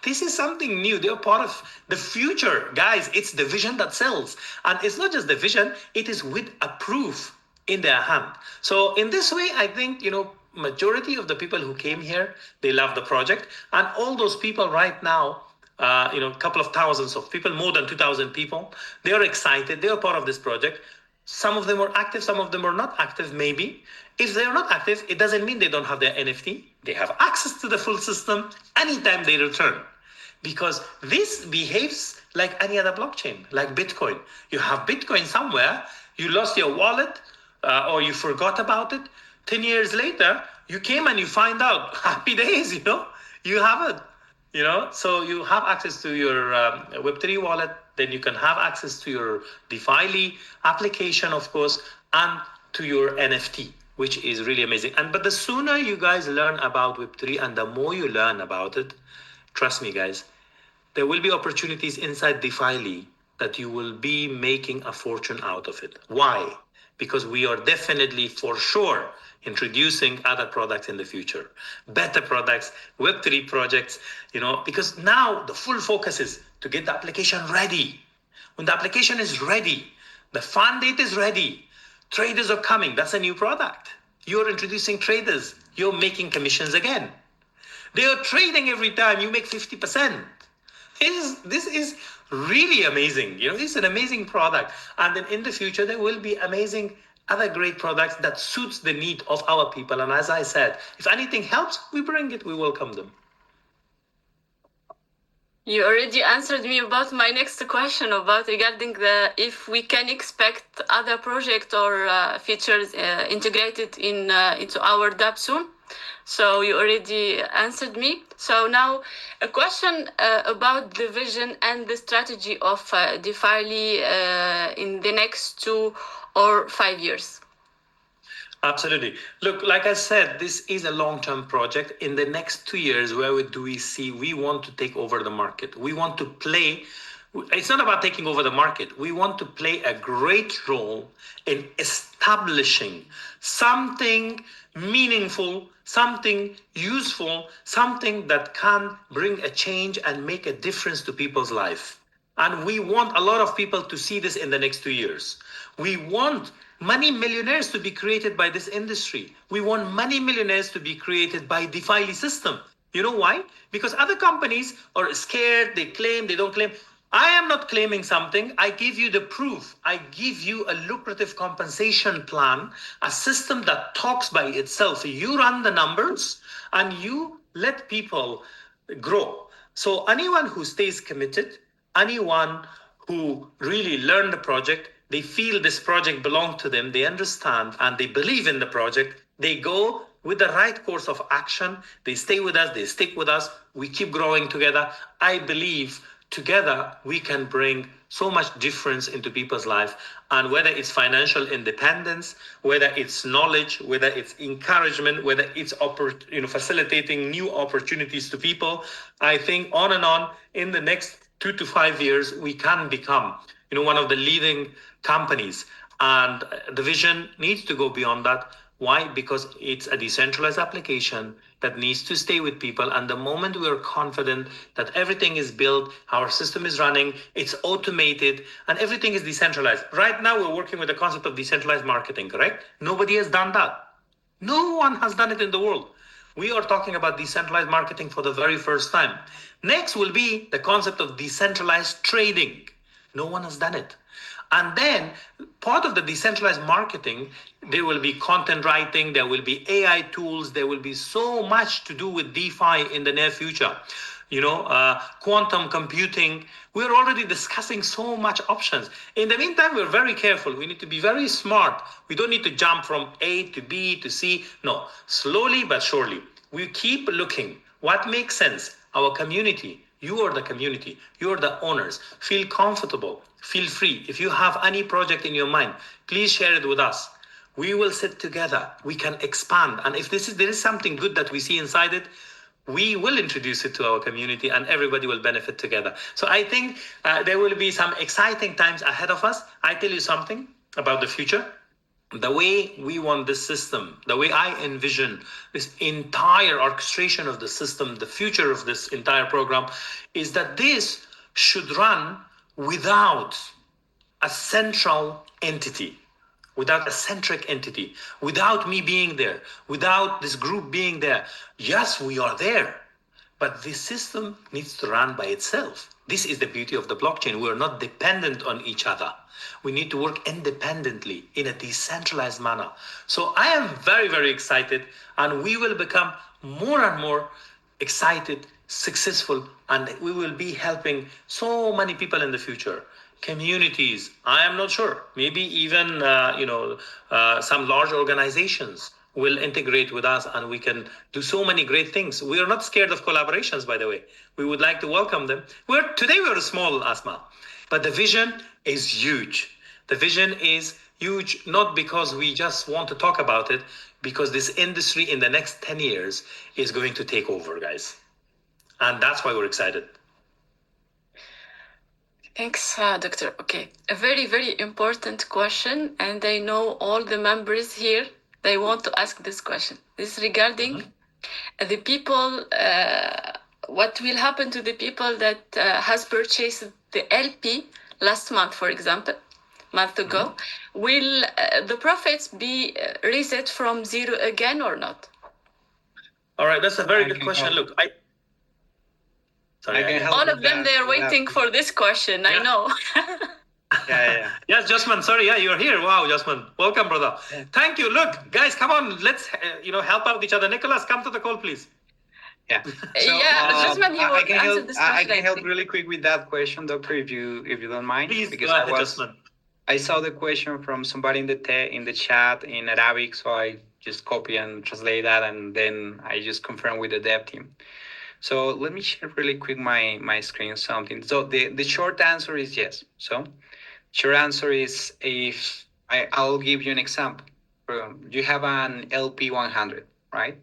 S4: This is something new. They're part of the future. Guys, it's the vision that sells. And it's not just the vision, it is with a proof in their hand. So in this way, I think, majority of the people who came here, they love the project. And all those people right now, a couple of thousands of people, more than 2,000 people, they are excited. They are part of this project. Some of them are active, some of them are not active, maybe. If they are not active, it doesn't mean they don't have their NFT. They have access to the full system anytime they return. Because this behaves like any other blockchain, like Bitcoin. You have Bitcoin somewhere, you lost your wallet, or you forgot about it. 10 years later, you came and you find out. Happy days, you have it. So you have access to your Web3 wallet, then you can have access to your DeFily application, of course, and to your NFT, which is really amazing. But the sooner you guys learn about Web3 and the more you learn about it, trust me, guys, there will be opportunities inside DeFily that you will be making a fortune out of it. Why? Because we are definitely, for sure, introducing other products in the future, better products, Web3 projects, because now the full focus is to get the application ready. When the application is ready, the fund date is ready, traders are coming. That's a new product. You're introducing traders. You're making commissions again. They are trading every time. You make 50%. This is really amazing. It's an amazing product. And then in the future, there will be amazing other great products that suits the need of our people. And as I said, if anything helps, we bring it. We welcome them.
S1: You already answered me about my next question about regarding if we can expect other projects or features integrated into our DApp soon. So you already answered me. So now a question about the vision and the strategy of DeFily in the next 2 or 5 years.
S4: Absolutely. Look, like I said, this is a long-term project. In the next 2 years, where do we see we want to take over the market? We want to play. It's not about taking over the market. We want to play a great role in establishing something meaningful, something useful, something that can bring a change and make a difference to people's life. And we want a lot of people to see this in the next 2 years. We want many millionaires to be created by this industry. We want many millionaires to be created by DeFily system. You know why? Because other companies are scared, they claim, they don't claim. I am not claiming something. I give you the proof. I give you a lucrative compensation plan, a system that talks by itself. You run the numbers and you let people grow. So anyone who stays committed, anyone who really learn the project. They feel this project belongs to them. They understand and they believe in the project. They go with the right course of action. They stay with us. They stick with us. We keep growing together. I believe together we can bring so much difference into people's life. And whether it's financial independence, whether it's knowledge, whether it's encouragement, whether it's facilitating new opportunities to people, I think on and on, in the next 2 to 5 years, we can become one of the leading companies. And the vision needs to go beyond that. Why? Because it's a decentralized application that needs to stay with people. And the moment we are confident that everything is built, our system is running, it's automated, and everything is decentralized. Right now, we're working with the concept of decentralized marketing, correct? Nobody has done that. No one has done it in the world. We are talking about decentralized marketing for the very first time. Next will be the concept of decentralized trading. No one has done it. And then part of the decentralized marketing, there will be content writing, there will be AI tools, there will be so much to do with DeFi in the near future. Quantum computing. We're already discussing so much options. In the meantime, we're very careful. We need to be very smart. We don't need to jump from A to B to C. No, slowly but surely. We keep looking. What makes sense? Our community. You are the community. You are the owners. Feel comfortable. Feel free. If you have any project in your mind, please share it with us. We will sit together. We can expand. And if there is something good that we see inside it, we will introduce it to our community and everybody will benefit together. So I think there will be some exciting times ahead of us. I tell you something about the future. The way we want this system, the way I envision this entire orchestration of the system, the future of this entire program, is that this should run without a central entity, without a centric entity, without me being there, without this group being there. Yes, we are there, but this system needs to run by itself. This is the beauty of the blockchain. We are not dependent on each other. We need to work independently in a decentralized manner. So I am very, very excited, and we will become more and more excited, successful, and we will be helping so many people in the future. Communities, I am not sure. Maybe even some large organizations will integrate with us and we can do so many great things. We are not scared of collaborations, by the way. We would like to welcome them. Today we're small, Asma, but the vision is huge. The vision is huge, not because we just want to talk about it, because this industry in the next 10 years is going to take over, guys. And that's why we're excited.
S1: Thanks, Doctor. Okay, a very, very important question, and I know all the members here, they want to ask this question. This is regarding the people, what will happen to the people that has purchased the LP last month, for example, month ago. Will the profits be reset from zero again or not?
S4: All right, that's a very good question. Look,
S1: all of them, they are waiting for this question. Yeah. I know.
S2: Yeah.
S4: Yes, Jasmine. Sorry, you're here. Wow, Jasmine. Welcome, brother. Yeah. Thank you. Look, guys, come on. Let's help out each other. Nicholas, come to the call, please.
S2: Yeah.
S1: So, Jasmine, you will answer this question.
S2: I can help really quick with that question, Doctor, if you don't mind.
S4: Please, because go ahead, Jasmine.
S2: I saw the question from somebody in the chat in Arabic, so I just copy and translate that, and then I just confirm with the dev team. So let me share really quick my screen something. So the short answer is yes. So short answer is, if I'll give you an example. You have an LP 100, right?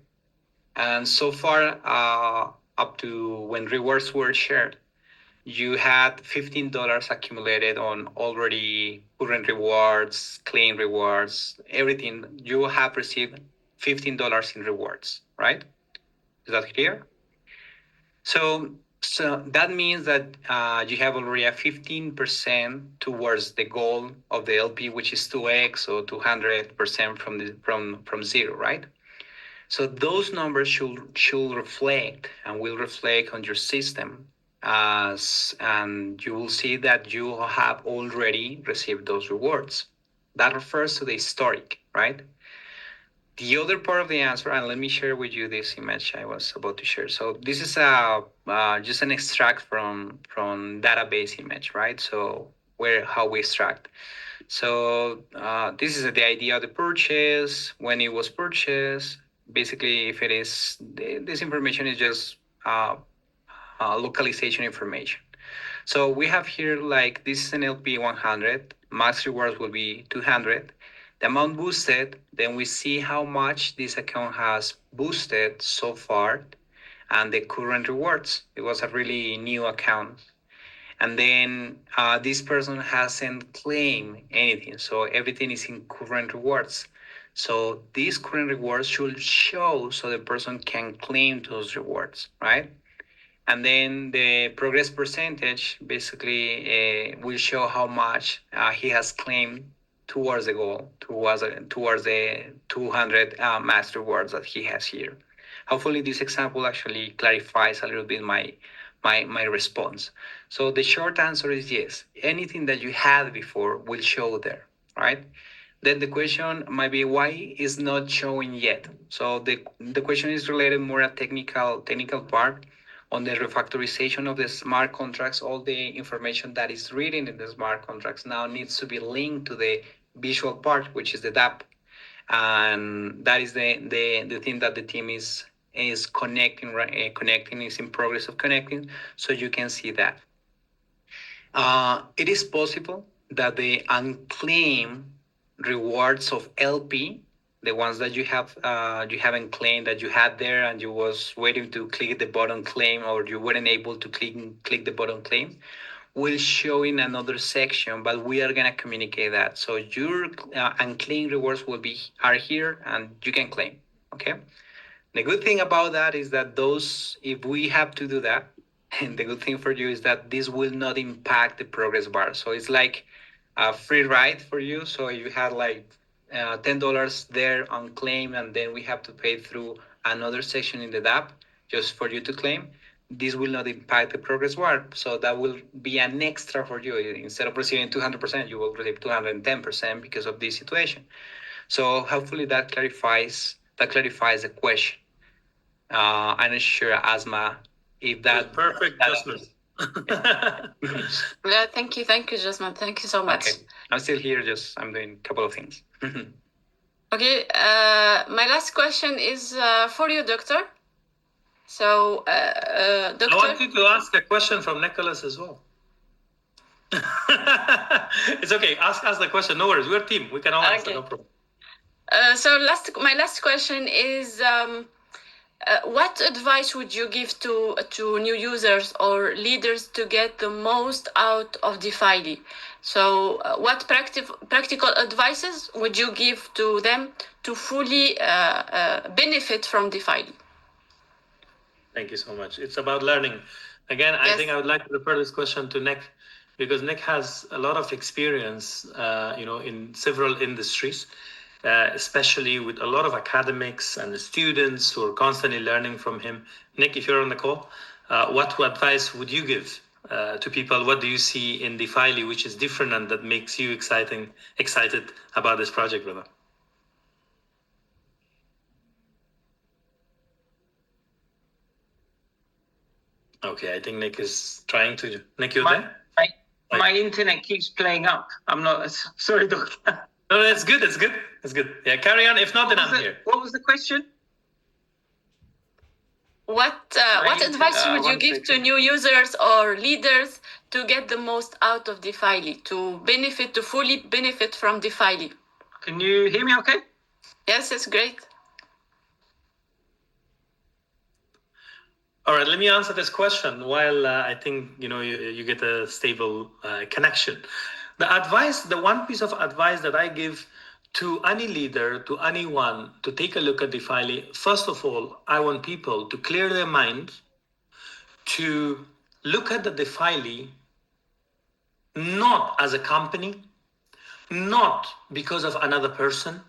S2: And so far, up to when rewards were shared, you had $15 accumulated on already current rewards, claim rewards, everything. You have received $15 in rewards, right? Is that clear? So that means that you have already a 15% towards the goal of the LP, which is 2x or 200% from zero, right? So those numbers should reflect and will reflect on your system, and you will see that you have already received those rewards. That refers to the historic, right? The other part of the answer, and let me share with you this image I was about to share. So this is just an extract from database image, right? So how we extract. So this is the idea of the purchase, when it was purchased. Basically, if it is, this information is just localization information. So we have here, like, this is an LP 100, max rewards will be 200. The amount boosted, then we see how much this account has boosted so far and the current rewards. It was a really new account. And then this person hasn't claimed anything. So everything is in current rewards. So these current rewards should show so the person can claim those rewards, right? And then the progress percentage basically will show how much he has claimed towards the goal, towards the 200 master rewards that he has here. Hopefully this example actually clarifies a little bit my response. So the short answer is yes. Anything that you had before will show there, right? Then the question might be, why is not showing yet? So the question is related more a technical part on the refactorization of the smart contracts. All the information that is written in the smart contracts now needs to be linked to the visual part, which is the DApp, and that is the thing that the team is connecting, right? Connecting is in progress of connecting, so you can see that. It is possible that the unclaimed rewards of LP, the ones that you haven't claimed, that you had there and you was waiting to click the button claim, or you weren't able to click the button claim, will show in another section, but we are gonna communicate that. So your unclaimed rewards are here and you can claim. Okay. The good thing about that is that if we have to do that, and the good thing for you is that this will not impact the progress bar. So it's like a free ride for you. So you had like $10 there on claim, and then we have to pay through another section in the app just for you to claim. This will not impact the progress bar. So that will be an extra for you. Instead of receiving 200%, you will receive 210% because of this situation. So hopefully that clarifies the question. I'm not sure, Asma, if that
S4: perfect adjustment.
S1: Yeah, thank you, Jasmine. Thank you so much.
S2: Okay, I'm still here. I'm doing a couple of things.
S1: Okay, my last question is for you, Doctor. So, Doctor,
S4: I want you to ask a question from Nicholas as well. It's okay. Ask the question. No worries. We're a team. We can all answer.
S1: Okay.
S4: No problem.
S1: So my last question is, what advice would you give to new users or leaders to get the most out of DeFily? So what practical advices would you give to them to fully benefit from DeFily?
S4: Thank you so much. It's about learning. Again, I think I would like to refer this question to Nick, because Nick has a lot of experience, in several industries, especially with a lot of academics and students who are constantly learning from him. Nick, if you're on the call, what advice would you give to people? What do you see in DeFily which is different and that makes you excited about this project, brother? Okay, I think Nick is trying to. Nick, you're there?
S3: My internet keeps playing up. I'm not sorry, Doctor.
S4: No, it's good. It's good. Yeah, carry on. If not, then I'm here.
S3: What was the question?
S1: What advice would you give to new users or leaders to get the most out of DeFily, to fully benefit from DeFily?
S3: Can you hear me okay?
S1: Yes, it's great.
S4: All right, let me answer this question while I think you get a stable connection. The one piece of advice that I give to any leader, to anyone, to take a look at DeFily, first of all, I want people to clear their mind, to look at the DeFily not as a company, not because of another person,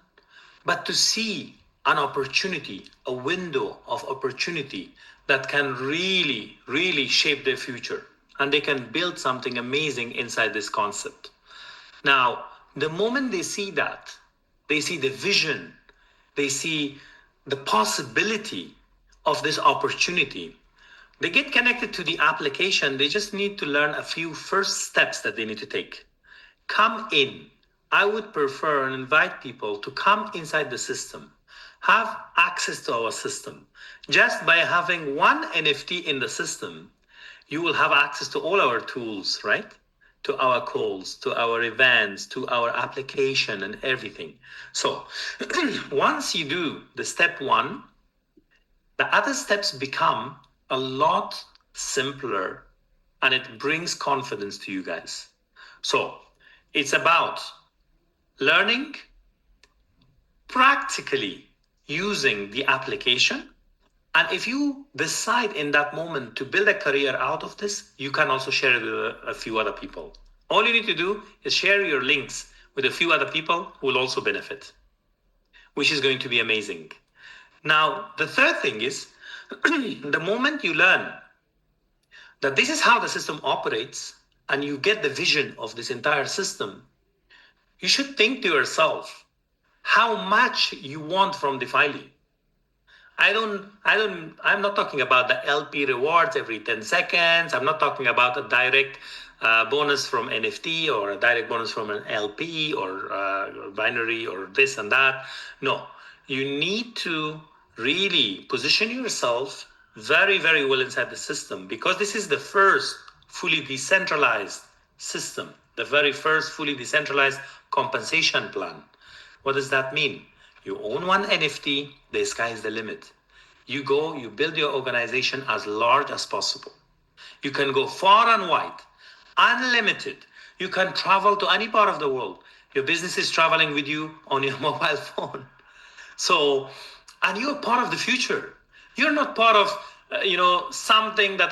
S4: but to see an opportunity, a window of opportunity that can really, really shape their future. And they can build something amazing inside this concept. Now, the moment they see that, they see the vision, they see the possibility of this opportunity, they get connected to the application. They just need to learn a few first steps that they need to take. come in. I would prefer and invite people to come inside the system, have access to our system. Just by having one NFT in the system, you will have access to all our tools, right? To our calls, to our events, to our application and everything. So once you do the step one, the other steps become a lot simpler and it brings confidence to you guys. So it's about learning, practically using the application. And if you decide in that moment to build a career out of this, you can also share it with a few other people. All you need to do is share your links with a few other people who will also benefit, which is going to be amazing. Now, the third thing is the moment you learn that this is how the system operates and you get the vision of this entire system, you should think to yourself how much you want from DeFily. I'm not talking about the LP rewards every 10 seconds. I'm not talking about a direct bonus from NFT or a direct bonus from an LP or binary or this and that. No, you need to really position yourself very, very well inside the system, because this is the first fully decentralized system, the very first fully decentralized compensation plan. What does that mean? You own one NFT, the sky is the limit. You go, you build your organization as large as possible. You can go far and wide, unlimited. You can travel to any part of the world. Your business is traveling with you on your mobile phone. So, and you're part of the future. You're not part of, something that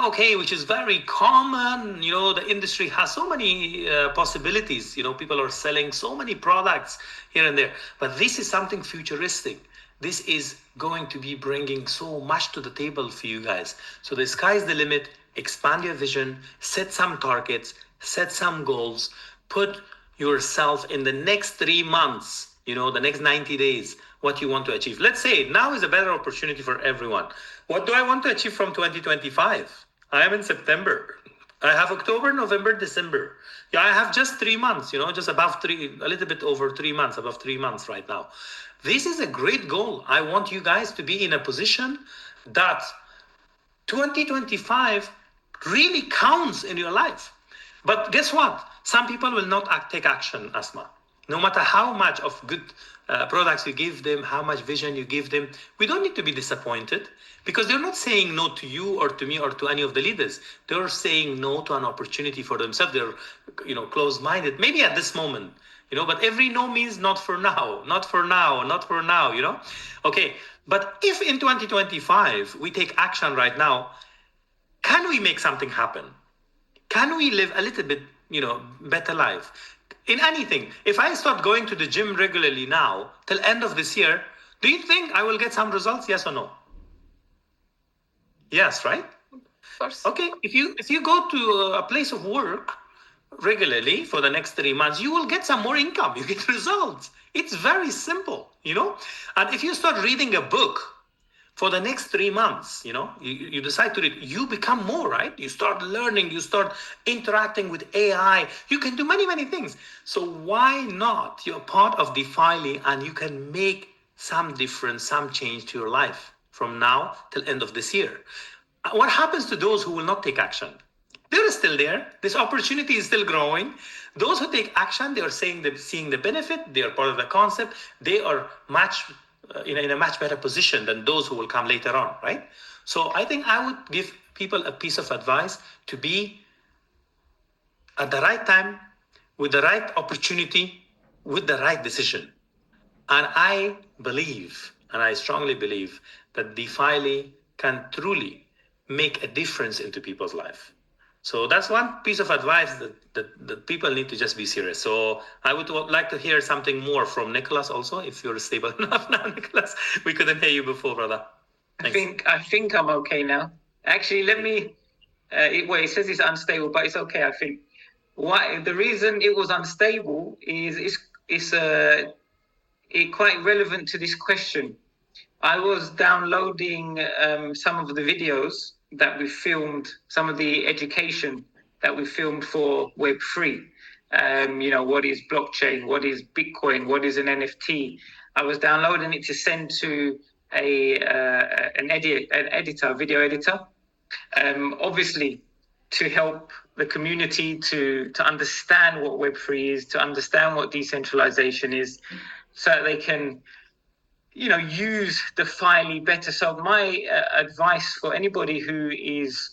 S4: okay, which is very common. The industry has so many possibilities. People are selling so many products here and there. But this is something futuristic. This is going to be bringing so much to the table for you guys. So the sky's the limit. Expand your vision, set some targets, set some goals, put yourself in the next 3 months, the next 90 days, what you want to achieve. Let's say now is a better opportunity for everyone. What do I want to achieve from 2025? I am in September. I have October, November, December. Yeah, I have just 3 months, just above a little bit over 3 months, above 3 months right now. This is a great goal. I want you guys to be in a position that 2025 really counts in your life. But guess what? Some people will not take action, Asma. No matter how much of good products you give them, how much vision you give them, we don't need to be disappointed, because they're not saying no to you or to me or to any of the leaders. They're saying no to an opportunity for themselves. They're, closed-minded, maybe at this moment, but every no means not for now, not for now, not for now, Okay, but if in 2025 we take action right now, can we make something happen? Can we live a little bit, better life? In anything, if I start going to the gym regularly now till end of this year, do you think I will get some results? Yes or no? Yes, right?
S1: First.
S4: Okay, if you go to a place of work regularly for the next 3 months, you will get some more income. You get results. It's very simple, And if you start reading a book for the next 3 months, you decide to read, you become more, right? You start learning, you start interacting with AI. You can do many, many things. So why not? You're part of DeFily and you can make some difference, some change to your life from now till end of this year. What happens to those who will not take action? They're still there. This opportunity is still growing. Those who take action, they are seeing the benefit. They are part of the concept. They are in a much better position than those who will come later on, right? So I think I would give people a piece of advice to be at the right time, with the right opportunity, with the right decision. And I believe, and I strongly believe, that DeFily can truly make a difference into people's life. So that's one piece of advice that people need to just be serious. So I would like to hear something more from Nicholas also, if you're stable enough now, Nicholas. We couldn't hear you before, brother. Thanks.
S3: I think I'm okay now. Actually, let me. It says it's unstable, but it's okay. I think the reason it was unstable is it's quite relevant to this question. I was downloading some of the videos that we filmed, some of the education that we filmed for Web3. what is blockchain, what is Bitcoin, what is an NFT. I was downloading it to send to an editor, a video editor, obviously to help the community to understand what Web3 is, to understand what decentralization is, so that they can use DeFily better. So my advice for anybody who is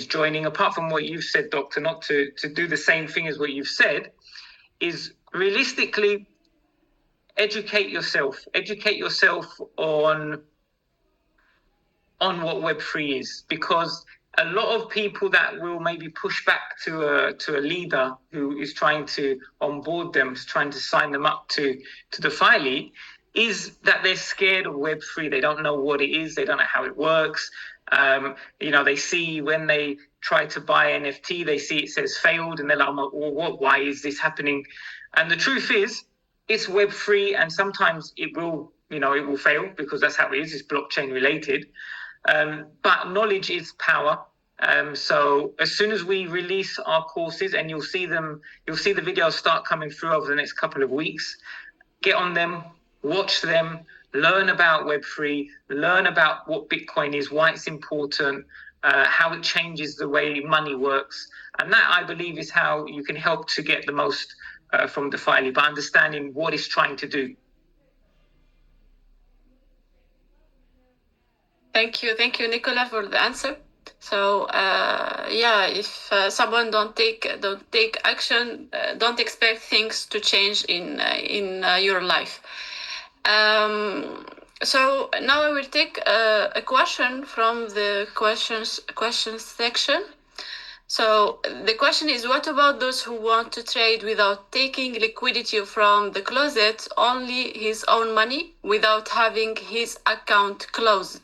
S3: joining, apart from what you've said, Doctor, not to do the same thing as what you've said, is realistically educate yourself on what Web3 is, because a lot of people that will maybe push back to a leader who is trying to onboard them, is trying to sign them up to DeFily, is that they're scared of Web3. They don't know what it is. They don't know how it works. They see when they try to buy NFT, they see it says failed, and they're like, well, what? Why is this happening? And the truth is, it's Web3, and sometimes it will fail, because that's how it is. It's blockchain related. But knowledge is power. So as soon as we release our courses, and you'll see the videos start coming through over the next couple of weeks, get on them, watch them, learn about Web3, learn about what Bitcoin is, why it's important, how it changes the way money works. And that, I believe, is how you can help to get the most from DeFily, by understanding what it's trying to do.
S1: Thank you, Nicola, for the answer. So if someone don't take action, don't expect things to change in your life. So now I will take a question from the questions section. So the question is, what about those who want to trade without taking liquidity from the closet, only his own money, without having his account closed?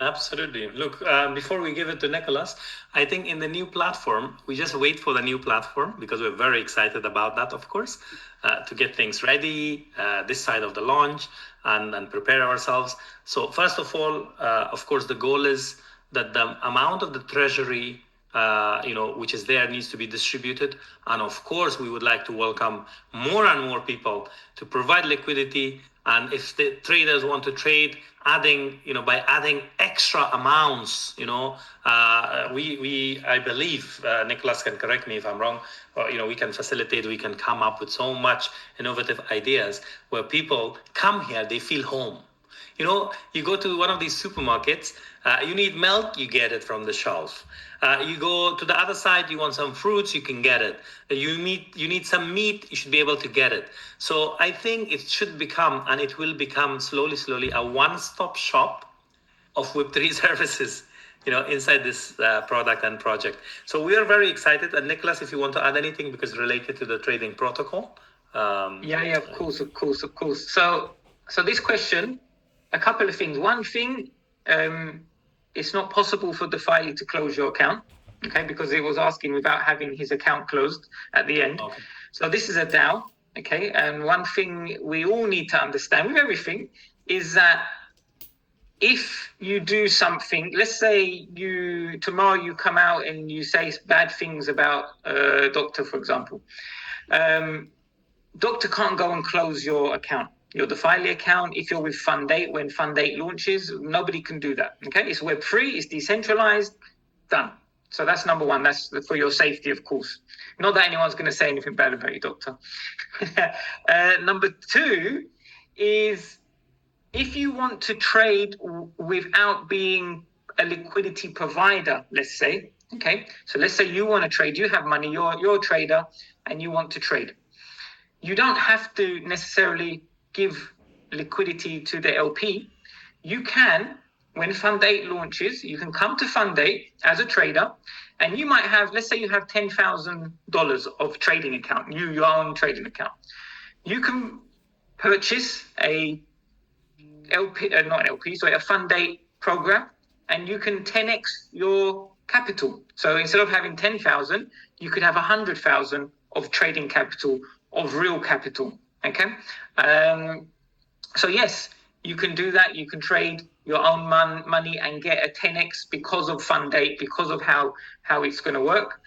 S4: Absolutely. Look, before we give it to Nicholas, I think in the new platform, we just wait for the new platform, because we're very excited about that, of course, to get things ready this side of the launch and prepare ourselves. So first of all, of course, the goal is that the amount of the treasury which is there needs to be distributed. And of course, we would like to welcome more and more people to provide liquidity. And if the traders want to trade, by adding extra amounts, I believe, Nicholas can correct me if I'm wrong, we can facilitate, we can come up with so much innovative ideas where people come here, they feel home. You go to one of these supermarkets, you need milk, you get it from the shelf. You go to the other side, you want some fruits, you can get it. You need some meat, you should be able to get it. So I think it should become, and it will become slowly, a one-stop shop of Web3 services, inside this product and project. So we are very excited. And Nicholas, if you want to add anything, because related to the trading protocol.
S3: Of course. So this question, a couple of things. One thing, it's not possible for DeFily to close your account, okay, because it was asking without having his account closed at the end. Okay. So this is a DAO, okay, and one thing we all need to understand with everything is that if you do something, let's say tomorrow you come out and you say bad things about Doctor, for example, Doctor can't go and close your account. Your DeFily account, if you're with Fund 8, when Fund 8 launches, nobody can do that, okay? It's Web3, it's decentralized, done. So that's number one. That's for your safety, of course. Not that anyone's going to say anything bad about you, Doctor. Number two is, if you want to trade without being a liquidity provider, let's say, okay? So let's say you want to trade, you have money, you're a trader, and you want to trade. You don't have to necessarily give liquidity to the LP. You can, when Fund 8 launches, you can come to Fund 8 as a trader, and you might have, let's say you have $10,000 of trading account, your own trading account. You can purchase a Fund 8 program, and you can 10x your capital. So instead of having 10,000, you could have 100,000 of trading capital, of real capital. Okay, so yes, you can do that. You can trade your own money and get a 10x because of Fund 8, because of how it's going to work.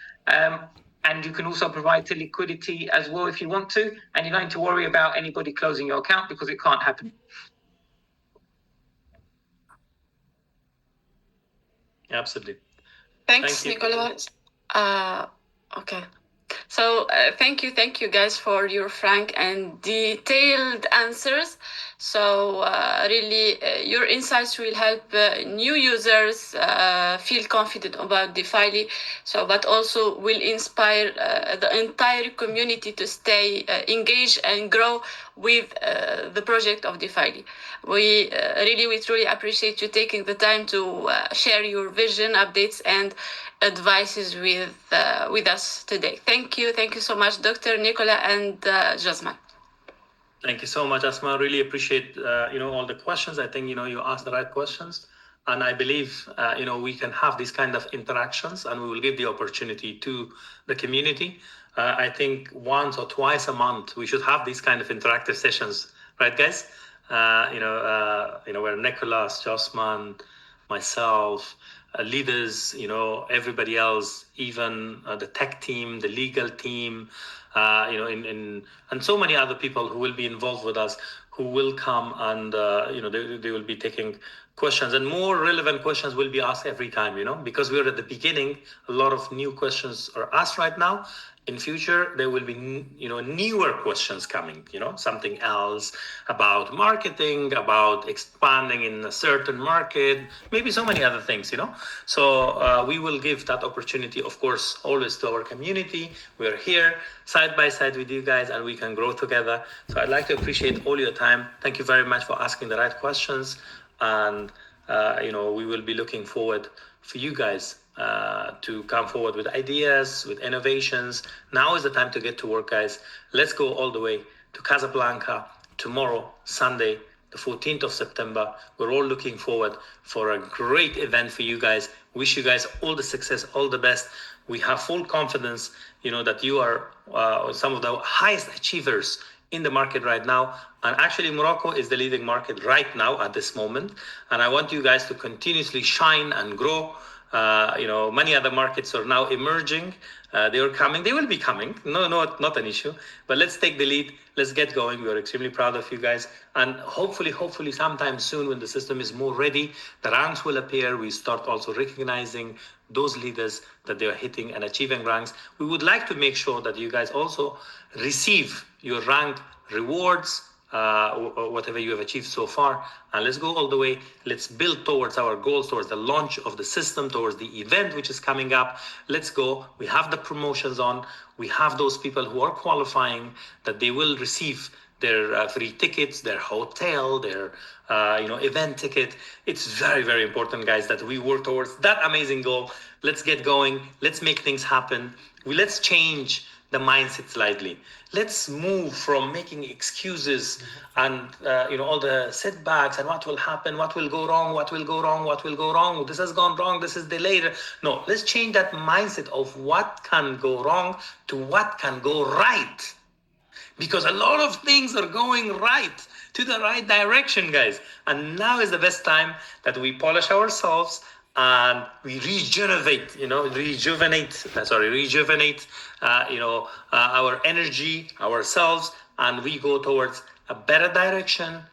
S3: And you can also provide to liquidity as well if you want to. And you're going to worry about anybody closing your account because it can't happen.
S4: Absolutely.
S1: Thanks, Nicolas. Okay. So thank you guys for your frank and detailed answers. So really, your insights will help new users feel confident about DeFily. So, but also will inspire the entire community to stay engaged and grow with the project of DeFily. We truly appreciate you taking the time to share your vision, updates, and advices with us today. Thank you so much, Dr. Nicola and Jasmine.
S4: Thank you so much, Asma. Really appreciate all the questions. I think you asked the right questions, and I believe we can have these kind of interactions, and we will give the opportunity to the community. I think once or twice a month we should have these kind of interactive sessions, right, guys? Where Nicolas, Jasmine, myself, leaders, everybody else, even the tech team, the legal team, and so many other people who will be involved with us, who will come and they will be taking questions, and more relevant questions will be asked every time, because we're at the beginning. A lot of new questions are asked right now. In future, there will be newer questions coming, something else about marketing, about expanding in a certain market, maybe so many other things, So we will give that opportunity, of course, always to our community. We're here side by side with you guys, and we can grow together. So I'd like to appreciate all your time. Thank you very much for asking the right questions. And, we will be looking forward for you guys to come forward with ideas, with innovations. Now is the time to get to work, guys. Let's go all the way to Casablanca tomorrow, Sunday, the 14th of September. We're all looking forward for a great event for you guys. Wish you guys all the success, all the best. We have full confidence, that you are some of the highest achievers in the market right now. And actually, Morocco is the leading market right now at this moment. And I want you guys to continuously shine and grow. Many other markets are now emerging. They are coming. They will be coming. No, not an issue. But let's take the lead. Let's get going. We are extremely proud of you guys. And hopefully, sometime soon, when the system is more ready, the ranks will appear. We start also recognizing those leaders that they are hitting and achieving ranks. We would like to make sure that you guys also receive your rank rewards, whatever you have achieved so far. And let's go all the way. Let's build towards our goals, towards the launch of the system, towards the event which is coming up. Let's go. We have the promotions on. We have those people who are qualifying that they will receive their free tickets, their hotel, their event ticket. It's very, very important, guys, that we work towards that amazing goal. Let's get going. Let's make things happen. Let's change the mindset slightly. Let's move from making excuses and all the setbacks and what will happen, what will go wrong, what will go wrong, what will go wrong, this has gone wrong, this is delayed. No, let's change that mindset of what can go wrong to what can go right. Because a lot of things are going right, to the right direction, guys. And now is the best time that we polish ourselves and we rejuvenate our energy, ourselves, and we go towards a better direction,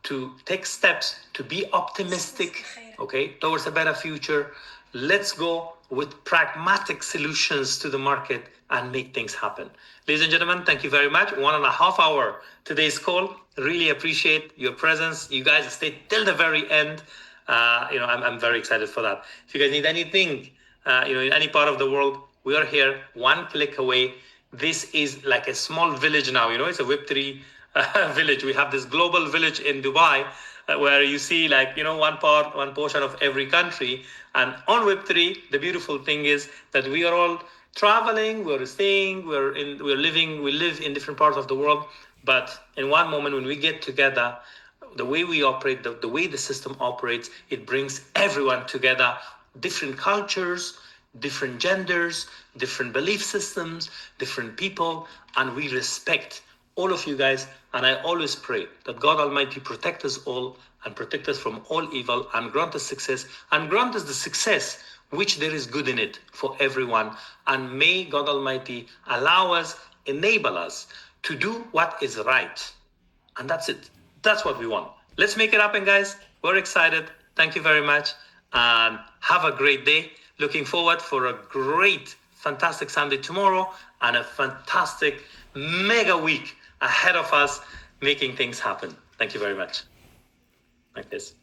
S4: to take steps, to be optimistic, okay, towards a better future. Let's go with pragmatic solutions to the market and make things happen. Ladies and gentlemen, thank you very much. 1.5 hour today's call. Really appreciate your presence. You guys stayed till the very end. I'm very excited for that. If you guys need anything, in any part of the world, we are here, one click away. This is like a small village now. It's a Web3 village. We have this global village in Dubai where you see one portion of every country. And on Web3, the beautiful thing is that we are all traveling, we're staying, we live in different parts of the world. But in one moment, when we get together, the way we operate, the way the system operates, it brings everyone together, different cultures, different genders, different belief systems, different people, and we respect all of you guys. And I always pray that God Almighty protect us all and protect us from all evil and grant us success and grant us the success which there is good in it for everyone. And may God Almighty allow us, enable us to do what is right. And that's it. That's what we want. Let's make it happen, guys. We're excited. Thank you very much. And have a great day. Looking forward for a great, fantastic Sunday tomorrow and a fantastic mega week ahead of us making things happen. Thank you very much. Like this.